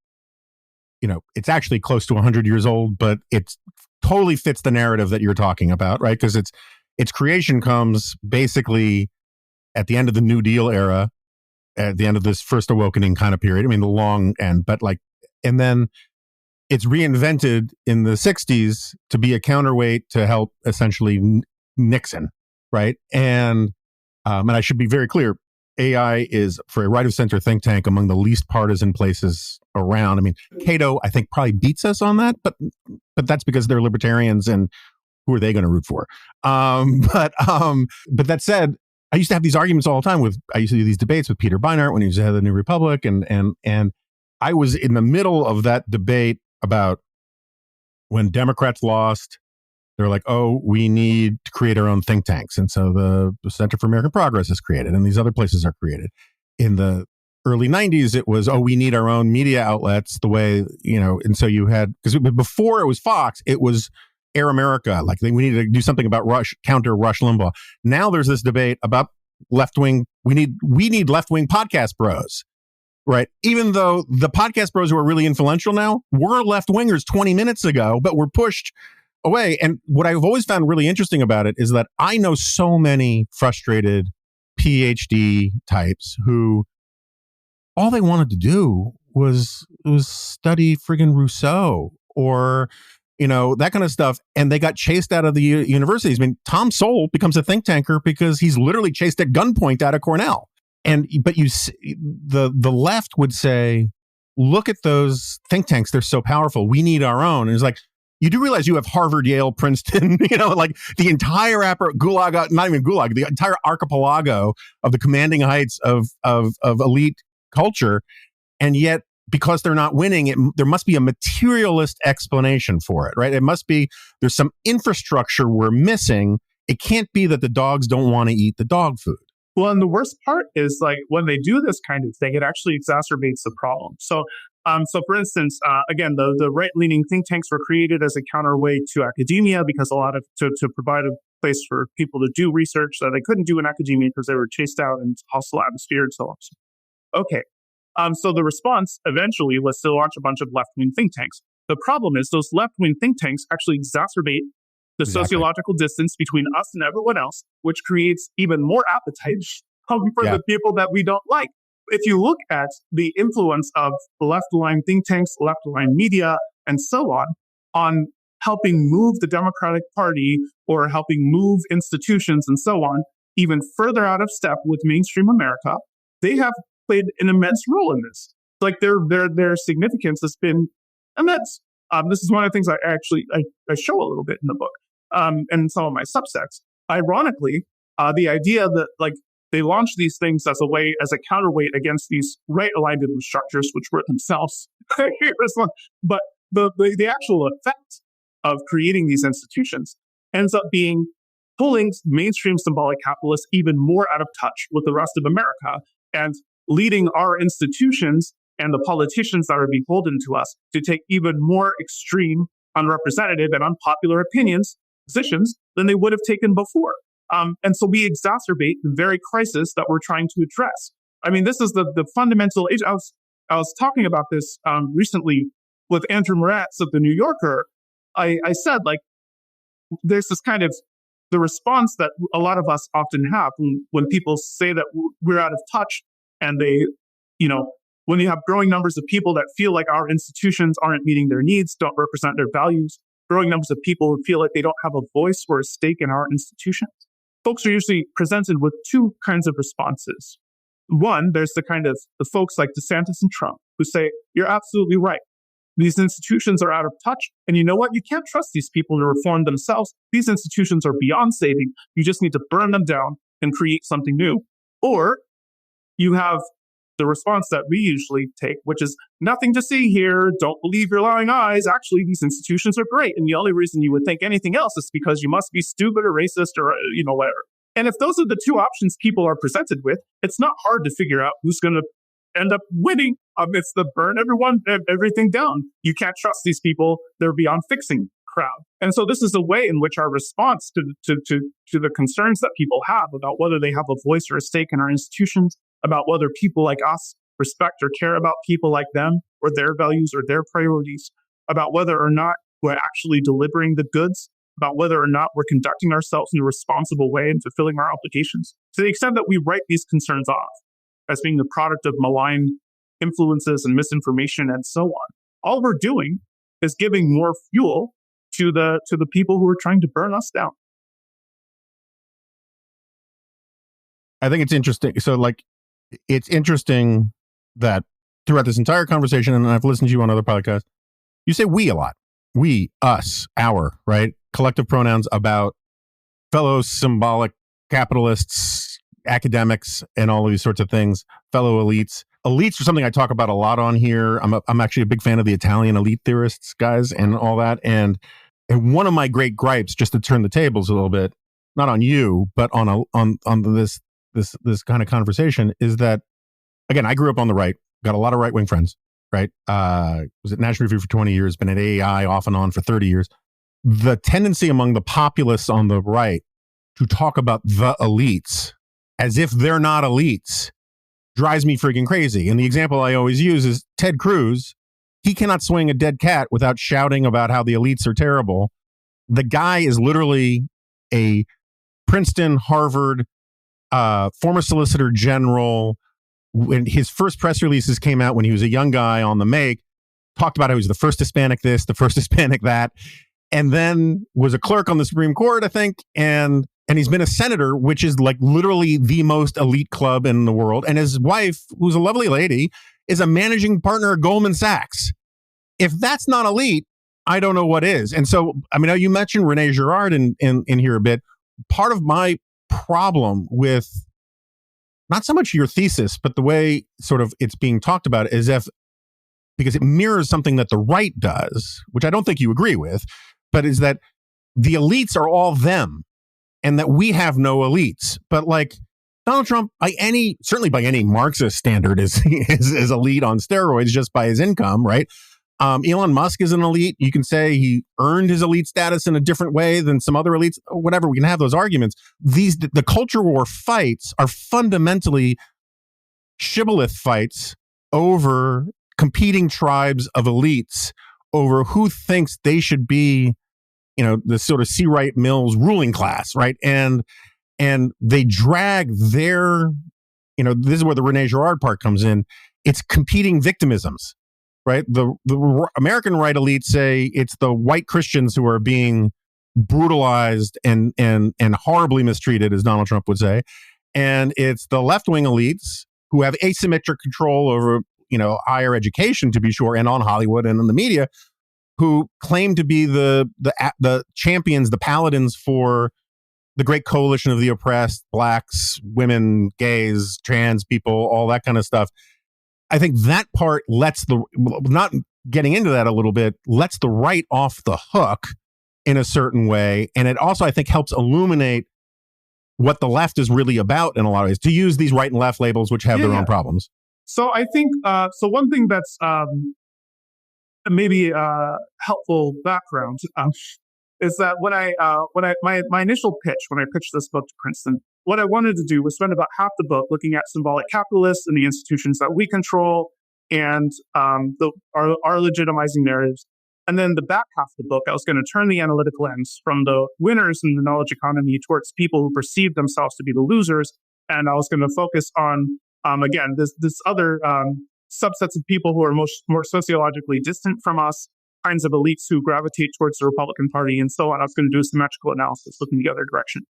it's actually close to 100 years old, but it totally fits the narrative that you're talking about, right? Because its creation comes basically at the end of the New Deal era, at the end of this first awakening kind of period. The long end, and then it's reinvented in the 60s to be a counterweight to help essentially Nixon, right? And I should be very clear, AI is, for a right-of-center think tank, among the least partisan places around. Cato, I think, probably beats us on that, but that's because they're libertarians, and who are they going to root for? But that said, I used to have these arguments all the time I used to do these debates with Peter Beinart when he was head of the New Republic, and I was in the middle of that debate about when Democrats lost. They're like, oh, we need to create our own think tanks. And so the Center for American Progress is created, and these other places are created. In the early 90s, it was, we need our own media outlets, the way, and so you had, because before it was Fox, it was Air America. We need to do something about counter Rush Limbaugh. Now there's this debate about left-wing, we need left-wing podcast bros, right? Even though the podcast bros who are really influential now were left-wingers 20 minutes ago, but were pushed away. And what I've always found really interesting about it is that I know so many frustrated PhD types who all they wanted to do was study friggin' Rousseau or, that kind of stuff. And they got chased out of the universities. I mean, Tom Sowell becomes a think tanker because he's literally chased at gunpoint out of Cornell. But the left would say, look at those think tanks. They're so powerful. We need our own. And it's like, you do realize you have Harvard, Yale, Princeton, like the entire gulag, not even gulag, the entire archipelago of the commanding heights of elite culture. And yet, because they're not winning, there must be a materialist explanation for it, right? It must be there's some infrastructure we're missing. It can't be that the dogs don't want to eat the dog food. Well, and the worst part is like when they do this kind of thing, it actually exacerbates the problem. So for instance, again, the right-leaning think tanks were created as a counterweight to academia because to provide a place for people to do research that they couldn't do in academia because they were chased out in hostile atmosphere and so on. Okay. So the response eventually was to launch a bunch of left-wing think tanks. The problem is those left-wing think tanks actually exacerbate the sociological distance between us and everyone else, which creates even more appetite for the people that we don't like. If you look at the influence of left-line think tanks, left-line media, and so on helping move the Democratic Party or helping move institutions and so on, even further out of step with mainstream America, they have played an immense role in this. Like their significance has been immense. This is one of the things I show a little bit in the book and in some of my subsects. Ironically, the idea that like they launched these things as a counterweight against these right-aligned structures, which were themselves. But the actual effect of creating these institutions ends up being pulling mainstream symbolic capitalists even more out of touch with the rest of America and leading our institutions and the politicians that are beholden to us to take even more extreme, unrepresentative, and unpopular positions than they would have taken before. And so we exacerbate the very crisis that we're trying to address. I mean, this is the fundamental. I was talking about this recently with Andrew Moretz of The New Yorker. I said, like, there's this kind of the response that a lot of us often have when people say that we're out of touch, and they, when you have growing numbers of people that feel like our institutions aren't meeting their needs, don't represent their values, growing numbers of people who feel like they don't have a voice or a stake in our institutions. Folks are usually presented with two kinds of responses. One, there's the folks like DeSantis and Trump who say, you're absolutely right. These institutions are out of touch. And you know what? You can't trust these people to reform themselves. These institutions are beyond saving. You just need to burn them down and create something new. Or you have the response that we usually take, which is nothing to see here. Don't believe your lying eyes. Actually, these institutions are great. And the only reason you would think anything else is because you must be stupid or racist or, whatever. And if those are the two options people are presented with, it's not hard to figure out who's going to end up winning. It's the burn everything down. You can't trust these people. They're beyond fixing crowd. And so this is a way in which our response to the concerns that people have about whether they have a voice or a stake in our institutions, about whether people like us respect or care about people like them or their values or their priorities, about whether or not we're actually delivering the goods, about whether or not we're conducting ourselves in a responsible way and fulfilling our obligations. To the extent that we write these concerns off as being the product of malign influences and misinformation and so on, all we're doing is giving more fuel to the people who are trying to burn us down. I think it's interesting. So, it's interesting that throughout this entire conversation, and I've listened to you on other podcasts, you say we a lot. We, us, our, right? Collective pronouns about fellow symbolic capitalists, academics, and all of these sorts of things, fellow elites. Elites are something I talk about a lot on here. I'm actually a big fan of the Italian elite theorists, guys, and all that. And one of my great gripes, just to turn the tables a little bit, not on you, but on this kind of conversation, is that, again, I grew up on the right, got a lot of right-wing friends, right? Was at National Review for 20 years, been at AEI off and on for 30 years. The tendency among the populists on the right to talk about the elites as if they're not elites drives me freaking crazy. And the example I always use is Ted Cruz. He cannot swing a dead cat without shouting about how the elites are terrible. The guy is literally a Princeton, Harvard, former Solicitor General. When his first press releases came out when he was a young guy on the make, talked about how he was the first Hispanic this, the first Hispanic that, and then was a clerk on the Supreme Court, I think, and he's been a senator, which is like literally the most elite club in the world. And his wife, who's a lovely lady, is a managing partner at Goldman Sachs. If that's not elite, I don't know what is. And so, I mean, you mentioned Rene Girard in here a bit. Part of my problem with not so much your thesis, but the way sort of it's being talked about is because it mirrors something that the right does, which I don't think you agree with, but is that the elites are all them and that we have no elites. But like Donald Trump, certainly by any Marxist standard, is elite on steroids just by his income, right? Elon Musk is an elite. You can say he earned his elite status in a different way than some other elites, whatever. We can have those arguments. The culture war fights are fundamentally shibboleth fights over competing tribes of elites over who thinks they should be, the sort of C. Wright Mills ruling class, right? And they drag their, this is where the Rene Girard part comes in. It's competing victimisms. Right, the American right elites say it's the white Christians who are being brutalized and horribly mistreated, as Donald Trump would say, and it's the left wing elites who have asymmetric control over higher education, to be sure, and on Hollywood and in the media, who claim to be the champions, the paladins for the great coalition of the oppressed, blacks, women, gays, trans people, all that kind of stuff. I think that part not getting into that a little bit, lets the right off the hook in a certain way. And it also, I think, helps illuminate what the left is really about in a lot of ways, to use these right and left labels, which have their own problems. So I think, one thing that's maybe a helpful background is that my initial pitch, when I pitched this book to Princeton, what I wanted to do was spend about half the book looking at symbolic capitalists and the institutions that we control and our legitimizing narratives. And then the back half of the book, I was going to turn the analytic lens from the winners in the knowledge economy towards people who perceive themselves to be the losers. And I was going to focus on, again, this other subsets of people who are more sociologically distant from us, kinds of elites who gravitate towards the Republican Party and so on. I was going to do a symmetrical analysis looking the other direction.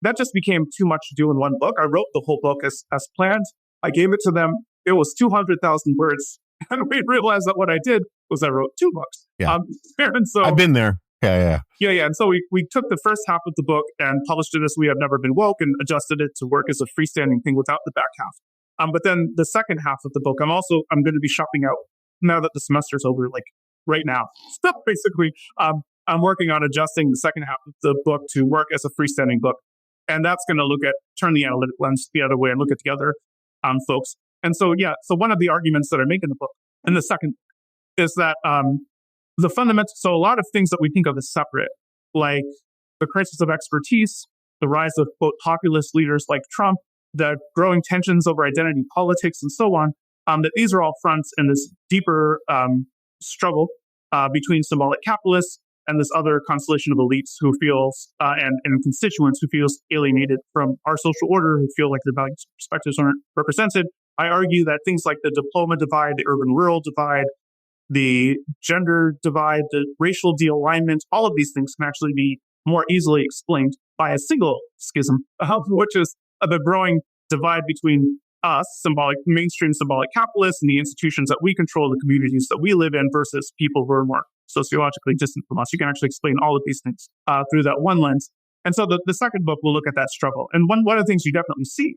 That just became too much to do in one book. I wrote the whole book as planned. I gave it to them. It was 200,000 words. And we realized that what I did was I wrote 2 books. Yeah. And so I've been there. Yeah. And so we took the first half of the book and published it as We Have Never Been Woke and adjusted it to work as a freestanding thing without the back half. But then the second half of the book, I'm going to be shopping out now that the semester's over, like right now. So basically, I'm working on adjusting the second half of the book to work as a freestanding book. And that's going to turn the analytic lens the other way and look at the other folks. And so, so one of the arguments that I make in the book, in the second, is that the fundamental, so a lot of things that we think of as separate, like the crisis of expertise, the rise of quote populist leaders like Trump, the growing tensions over identity politics and so on, that these are all fronts in this deeper struggle between symbolic capitalists and this other constellation of elites who feels, and constituents who feels alienated from our social order, who feel like their values and perspectives aren't represented. I argue that things like the diploma divide, the urban-rural divide, the gender divide, the racial de-alignment, all of these things can actually be more easily explained by a single schism, which is the growing divide between us, mainstream symbolic capitalists, and the institutions that we control, the communities that we live in, versus people who are more sociologically distant from us. You can actually explain all of these things through that one lens. And so the second book will look at that struggle. And one of the things you definitely see,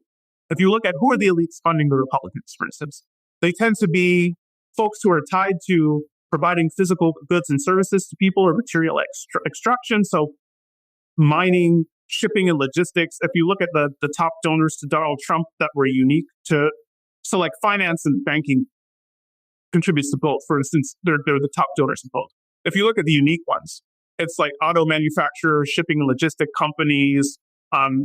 if you look at who are the elites funding the Republicans, for instance, they tend to be folks who are tied to providing physical goods and services to people or material extraction. So mining, shipping, and logistics. If you look at the top donors to Donald Trump that were unique to, so like finance and banking contributes to both. For instance, they're the top donors in both. If you look at the unique ones, it's like auto manufacturers, shipping and logistic companies,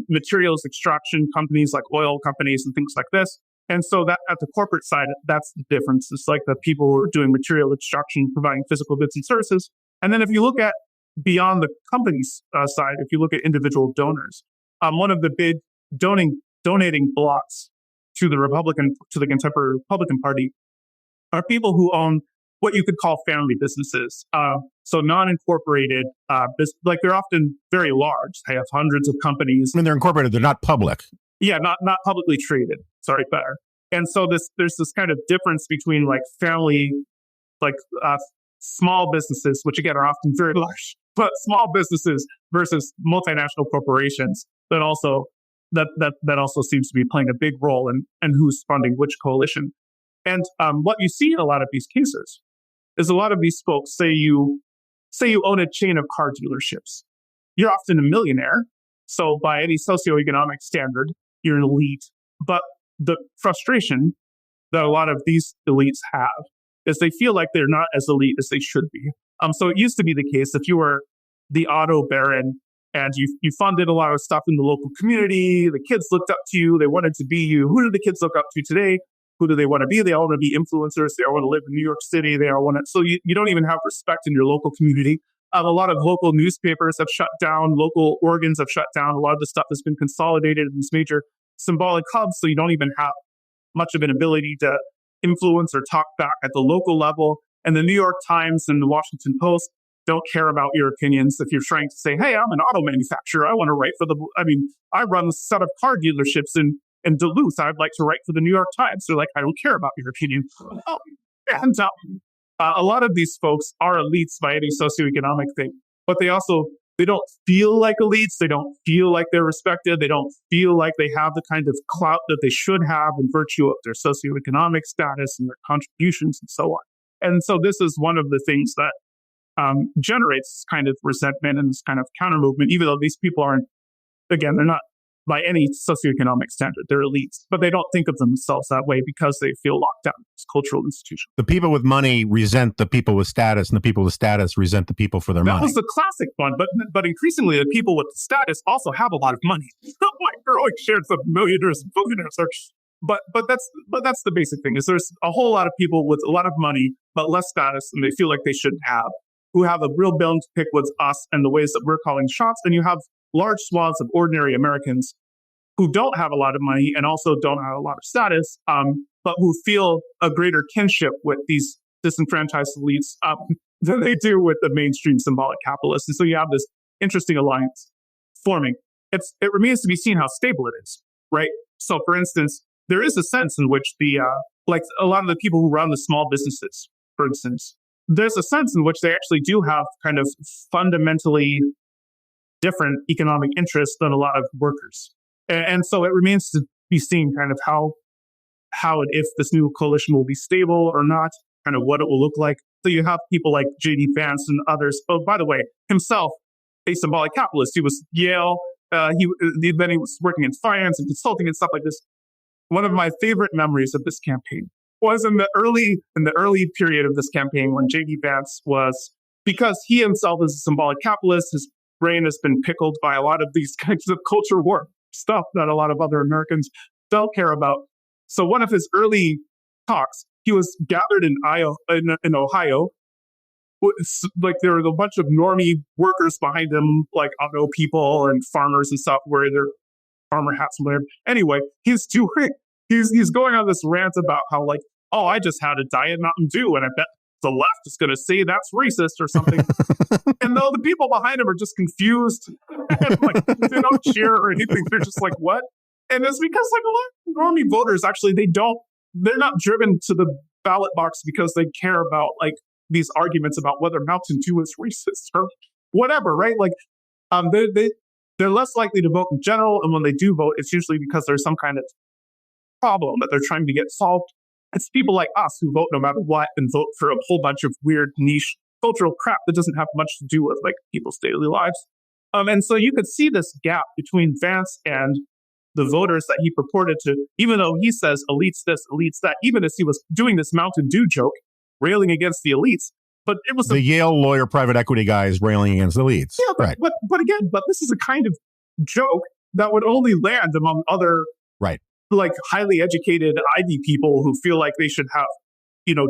materials extraction companies like oil companies and things like this. And so that at the corporate side, that's the difference. It's like the people who are doing material extraction, providing physical goods and services. And then if you look at beyond the company's side, if you look at individual donors, one of the big donating blocks to the contemporary Republican Party are people who own what you could call family businesses. So non-incorporated, like they're often very large. They have hundreds of companies. I mean, they're incorporated. They're not public. Yeah, not publicly traded. Sorry, better. And so there's this kind of difference between like family, like small businesses, which again are often very large, but small businesses versus multinational corporations that also seems to be playing a big role in who's funding which coalition. And what you see in a lot of these cases is a lot of these folks say you own a chain of car dealerships. You're often a millionaire. So by any socioeconomic standard, you're an elite. But the frustration that a lot of these elites have is they feel like they're not as elite as they should be. So it used to be the case if you were the auto baron and you funded a lot of stuff in the local community, the kids looked up to you, they wanted to be you. Who do the kids look up to today? Who do they want to be? They all want to be influencers. They all want to live in New York City. They all want to. So you don't even have respect in your local community. A lot of local newspapers have shut down. Local organs have shut down. A lot of the stuff has been consolidated in these major symbolic hubs. So you don't even have much of an ability to influence or talk back at the local level. And the New York Times and the Washington Post don't care about your opinions. If you're trying to say, hey, I'm an auto manufacturer. I want to write for I run a set of car dealerships in Duluth. I'd like to write for the New York Times. They're like, I don't care about your opinion. And a lot of these folks are elites by any socioeconomic thing, but they don't feel like elites. They don't feel like they're respected. They don't feel like they have the kind of clout that they should have in virtue of their socioeconomic status and their contributions and so on. And so this is one of the things that generates kind of resentment and this kind of counter movement, even though these people aren't, again, they're not by any socioeconomic standard. They're elites, but they don't think of themselves that way because they feel locked down in this cultural institution. The people with money resent the people with status, and the people with status resent the people for their money. That was the classic one, but increasingly the people with status also have a lot of money. Like growing shares of millionaires and billionaires are. But that's the basic thing, is there's a whole lot of people with a lot of money, but less status, and they feel like they shouldn't have, who have a real bone to pick with us and the ways that we're calling shots. And you have large swaths of ordinary Americans who don't have a lot of money and also don't have a lot of status, but who feel a greater kinship with these disenfranchised elites than they do with the mainstream symbolic capitalists. And so you have this interesting alliance forming. It remains to be seen how stable it is, right? So for instance, there is a sense in which like a lot of the people who run the small businesses, for instance, there's a sense in which they actually do have kind of fundamentally different economic interests than a lot of workers. And so it remains to be seen kind of how and if this new coalition will be stable or not, kind of what it will look like. So you have people like J.D. Vance and others. Oh, by the way, himself, a symbolic capitalist. He was Yale. Then he was working in finance and consulting and stuff like this. One of my favorite memories of this campaign was in the early period of this campaign when J.D. Vance was, because he himself is a symbolic capitalist, his brain has been pickled by a lot of these kinds of culture war stuff that a lot of other Americans don't care about. So one of his early talks, he was gathered in Ohio. Like there were a bunch of normie workers behind him, like auto people and farmers and stuff, wearing their farmer hats and whatever. Anyway, he's going on this rant about how like, oh, I just had a Diet Mountain Dew and I bet the left is going to say that's racist or something. And though the people behind him are just confused and like they don't cheer or anything, they're just like, what? And it's because like a lot of normie voters actually they're not driven to the ballot box because they care about like these arguments about whether Mountain Dew is racist or whatever, right? Like they're less likely to vote in general, and when they do vote, it's usually because there's some kind of problem that they're trying to get solved. It's people like us who vote no matter what and vote for a whole bunch of weird niche cultural crap that doesn't have much to do with like people's daily lives. And so you could see this gap between Vance and the voters that he purported to, even though he says elites this, elites that, even as he was doing this Mountain Dew joke, railing against the elites. But it was the Yale lawyer private equity guys railing against the elites. Yeah, but again, this is a kind of joke that would only land among other like highly educated Ivy people who feel like they should have,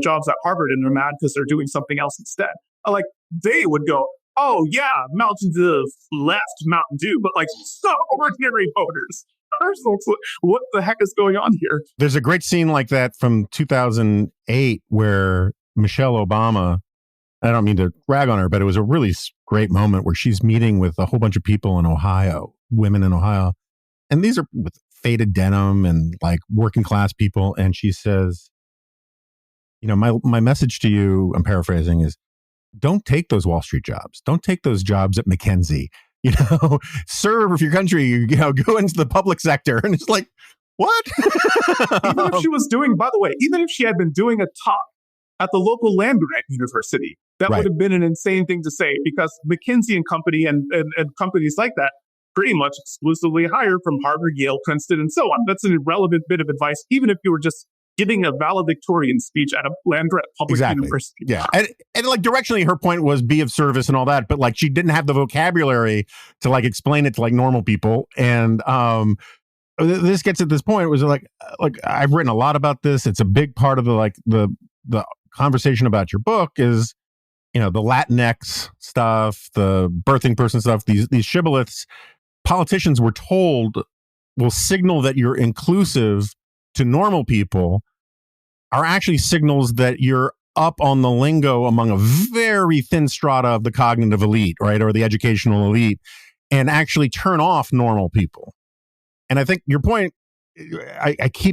jobs at Harvard and they're mad because they're doing something else instead. Like they would go, oh yeah, Mountain Dew, left Mountain Dew, but like some ordinary voters. What the heck is going on here? There's a great scene like that from 2008 where Michelle Obama, I don't mean to rag on her, but it was a really great moment where she's meeting with a whole bunch of people in Ohio, women in Ohio. And these are with faded denim and like working class people. And she says, you know, my message to you, I'm paraphrasing, is don't take those Wall Street jobs. Don't take those jobs at McKinsey. You know, serve your country, you know, go into the public sector. And it's like, what? Even if she was doing, by the way, even if she had been doing a talk at the local land grant university, that would have been an insane thing to say, because McKinsey and company and companies like that pretty much exclusively hire from Harvard, Yale, Princeton, and so on. That's an irrelevant bit of advice, even if you were just giving a valedictorian speech at a land grant public university. Yeah. And like directionally, her point was be of service and all that, but like she didn't have the vocabulary to like explain it to like normal people. And this gets at this point, it was like I've written a lot about this. It's a big part of the conversation about your book is, you know, the Latinx stuff, the birthing person stuff, these shibboleths. Politicians were told will signal that you're inclusive to normal people are actually signals that you're up on the lingo among a very thin strata of the cognitive elite, right? Or the educational elite, and actually turn off normal people. And I think your point,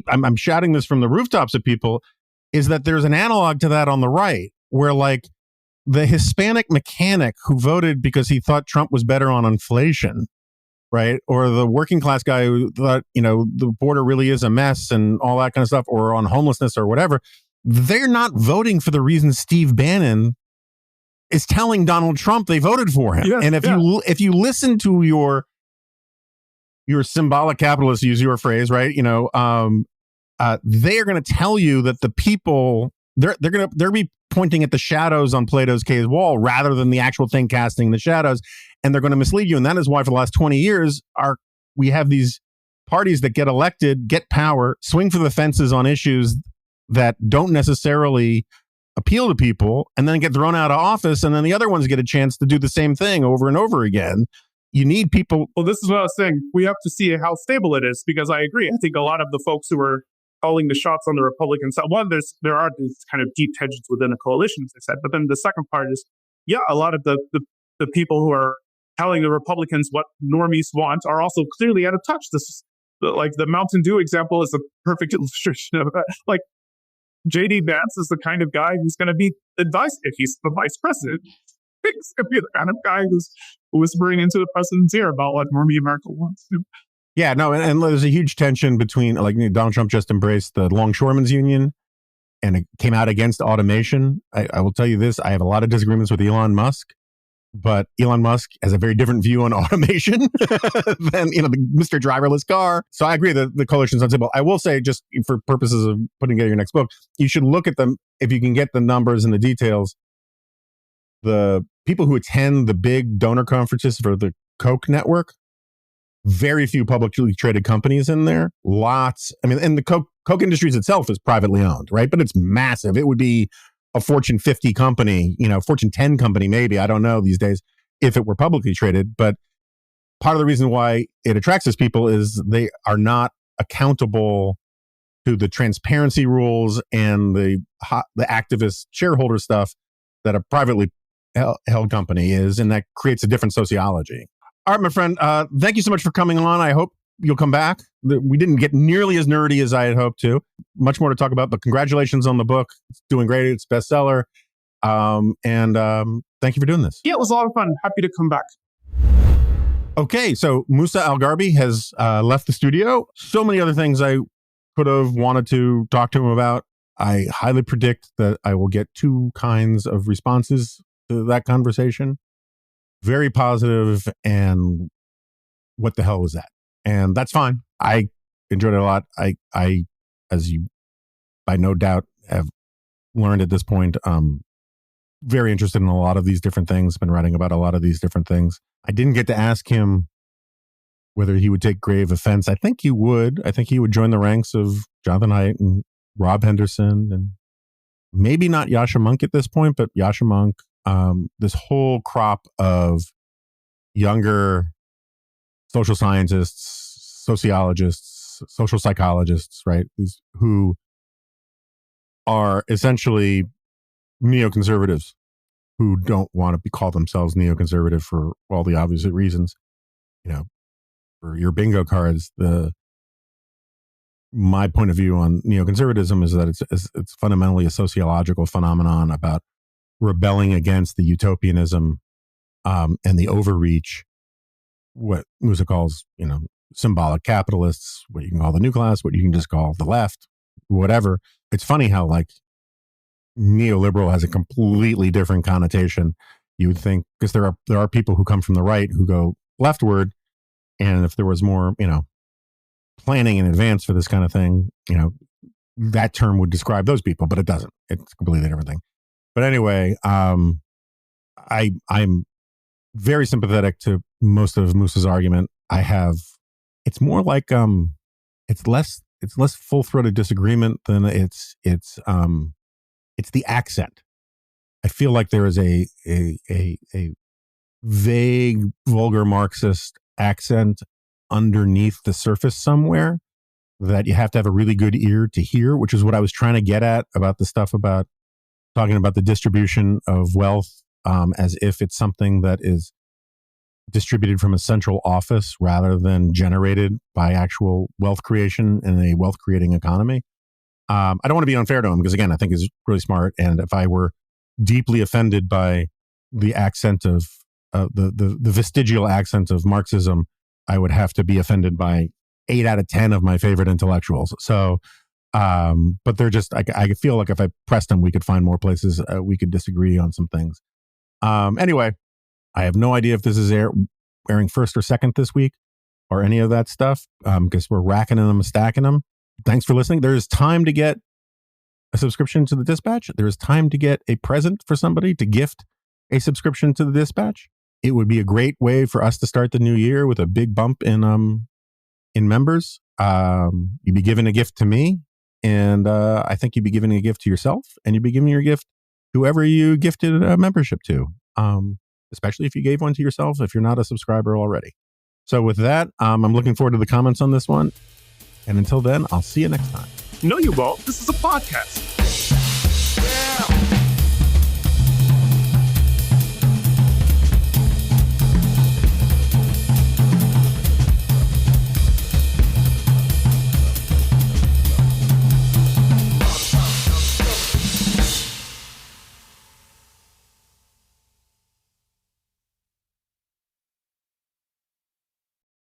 I'm shouting this from the rooftops at people, is that there's an analog to that on the right, where like the Hispanic mechanic who voted because he thought Trump was better on inflation, right? Or the working class guy who thought, you know, the border really is a mess and all that kind of stuff, or on homelessness or whatever. They're not voting for the reason Steve Bannon is telling Donald Trump they voted for him. Yes, and if you listen to your symbolic capitalists, use your phrase, right? You know, they are going to tell you that the people they're be pointing at the shadows on Plato's cave wall rather than the actual thing casting the shadows, and they're going to mislead you. And that is why for the last 20 years we have these parties that get elected, get power, swing for the fences on issues that don't necessarily appeal to people, and then get thrown out of office, and then the other ones get a chance to do the same thing over and over again. You need people. Well, this is what I was saying. We have to see how stable it is, because I agree. I think a lot of the folks who are calling the shots on the Republican side, one, there are these kind of deep tensions within the coalition, as I said. But then the second part is, yeah, a lot of the people who are telling the Republicans what normies want are also clearly out of touch. This is like the Mountain Dew example is a perfect illustration of that. Like J.D. Vance is the kind of guy who's going to be advised if he's the vice president. He's going to be the kind of guy who's whispering into the president's ear about what normie America wants. Yeah, no, and there's a huge tension between, like, Donald Trump just embraced the Longshoremen's Union and it came out against automation. I will tell you this, I have a lot of disagreements with Elon Musk, but Elon Musk has a very different view on automation than, you know, the Mr. Driverless car. So I agree that the coalition's unstable. I will say, just for purposes of putting together your next book, you should look at them, if you can get the numbers and the details. The people who attend the big donor conferences for the Koch network, very few publicly traded companies in there. Lots. I mean, and the Koch Industries itself is privately owned, right? But it's massive. It would be a Fortune 50 company, you know, Fortune 10 company, maybe. I don't know these days if it were publicly traded. But part of the reason why it attracts these people is they are not accountable to the transparency rules and the activist shareholder stuff that a privately held company is, and that creates a different sociology. All right, my friend, thank you so much for coming on. I hope you'll come back. We didn't get nearly as nerdy as I had hoped to. Much more to talk about, but congratulations on the book. It's doing great. It's a bestseller. And thank you for doing this. Yeah, it was a lot of fun. Happy to come back. Okay, so Musa al-Gharbi has left the studio. So many other things I could have wanted to talk to him about. I highly predict that I will get two kinds of responses to that conversation. Very positive and what the hell was that? And that's fine. I enjoyed it a lot. I, as you by no doubt have learned at this point, very interested in a lot of these different things, been writing about a lot of these different things. I didn't get to ask him whether he would take grave offense. I think he would. I think he would join the ranks of Jonathan Haidt and Rob Henderson, and maybe not Yasha Monk at this point, but Yasha Monk, this whole crop of younger social scientists, sociologists, social psychologists, right? These who are essentially neoconservatives who don't want to call themselves neoconservative for all the obvious reasons. For your bingo cards, my point of view on neoconservatism is that it's fundamentally a sociological phenomenon about rebelling against the utopianism and the overreach, what Musa calls, symbolic capitalists, what you can call the new class, what you can just call the left, whatever. It's funny how neoliberal has a completely different connotation. You would think, because there are people who come from the right who go leftward, and if there was more, planning in advance for this kind of thing, that term would describe those people, but it doesn't. It's a completely different thing. But anyway, I'm very sympathetic to most of Musa's argument. It's more like it's less full-throated disagreement than it's the accent. I feel like there is a vague, vulgar Marxist accent underneath the surface somewhere that you have to have a really good ear to hear, which is what I was trying to get at about the stuff about talking about the distribution of wealth as if it's something that is distributed from a central office rather than generated by actual wealth creation in a wealth creating economy. I don't want to be unfair to him because, again, I think he's really smart. And if I were deeply offended by the accent of the vestigial accent of Marxism, I would have to be offended by 8 out of 10 of my favorite intellectuals. So, but they're just, I feel like if I pressed them, we could find more places we could disagree on some things. Anyway, I have no idea if this is airing first or second this week or any of that stuff because we're racking them and stacking them. Thanks for listening. There is time to get a subscription to the Dispatch. There is time to get a present for somebody to gift a subscription to the Dispatch. It would be a great way for us to start the new year with a big bump in members. You'd be giving a gift to me, and I think you'd be giving a gift to yourself, and you'd be giving your gift to whoever you gifted a membership to, especially if you gave one to yourself if you're not a subscriber already. So with that, I'm looking forward to the comments on this one. And until then, I'll see you next time. No, you won't. This is a podcast.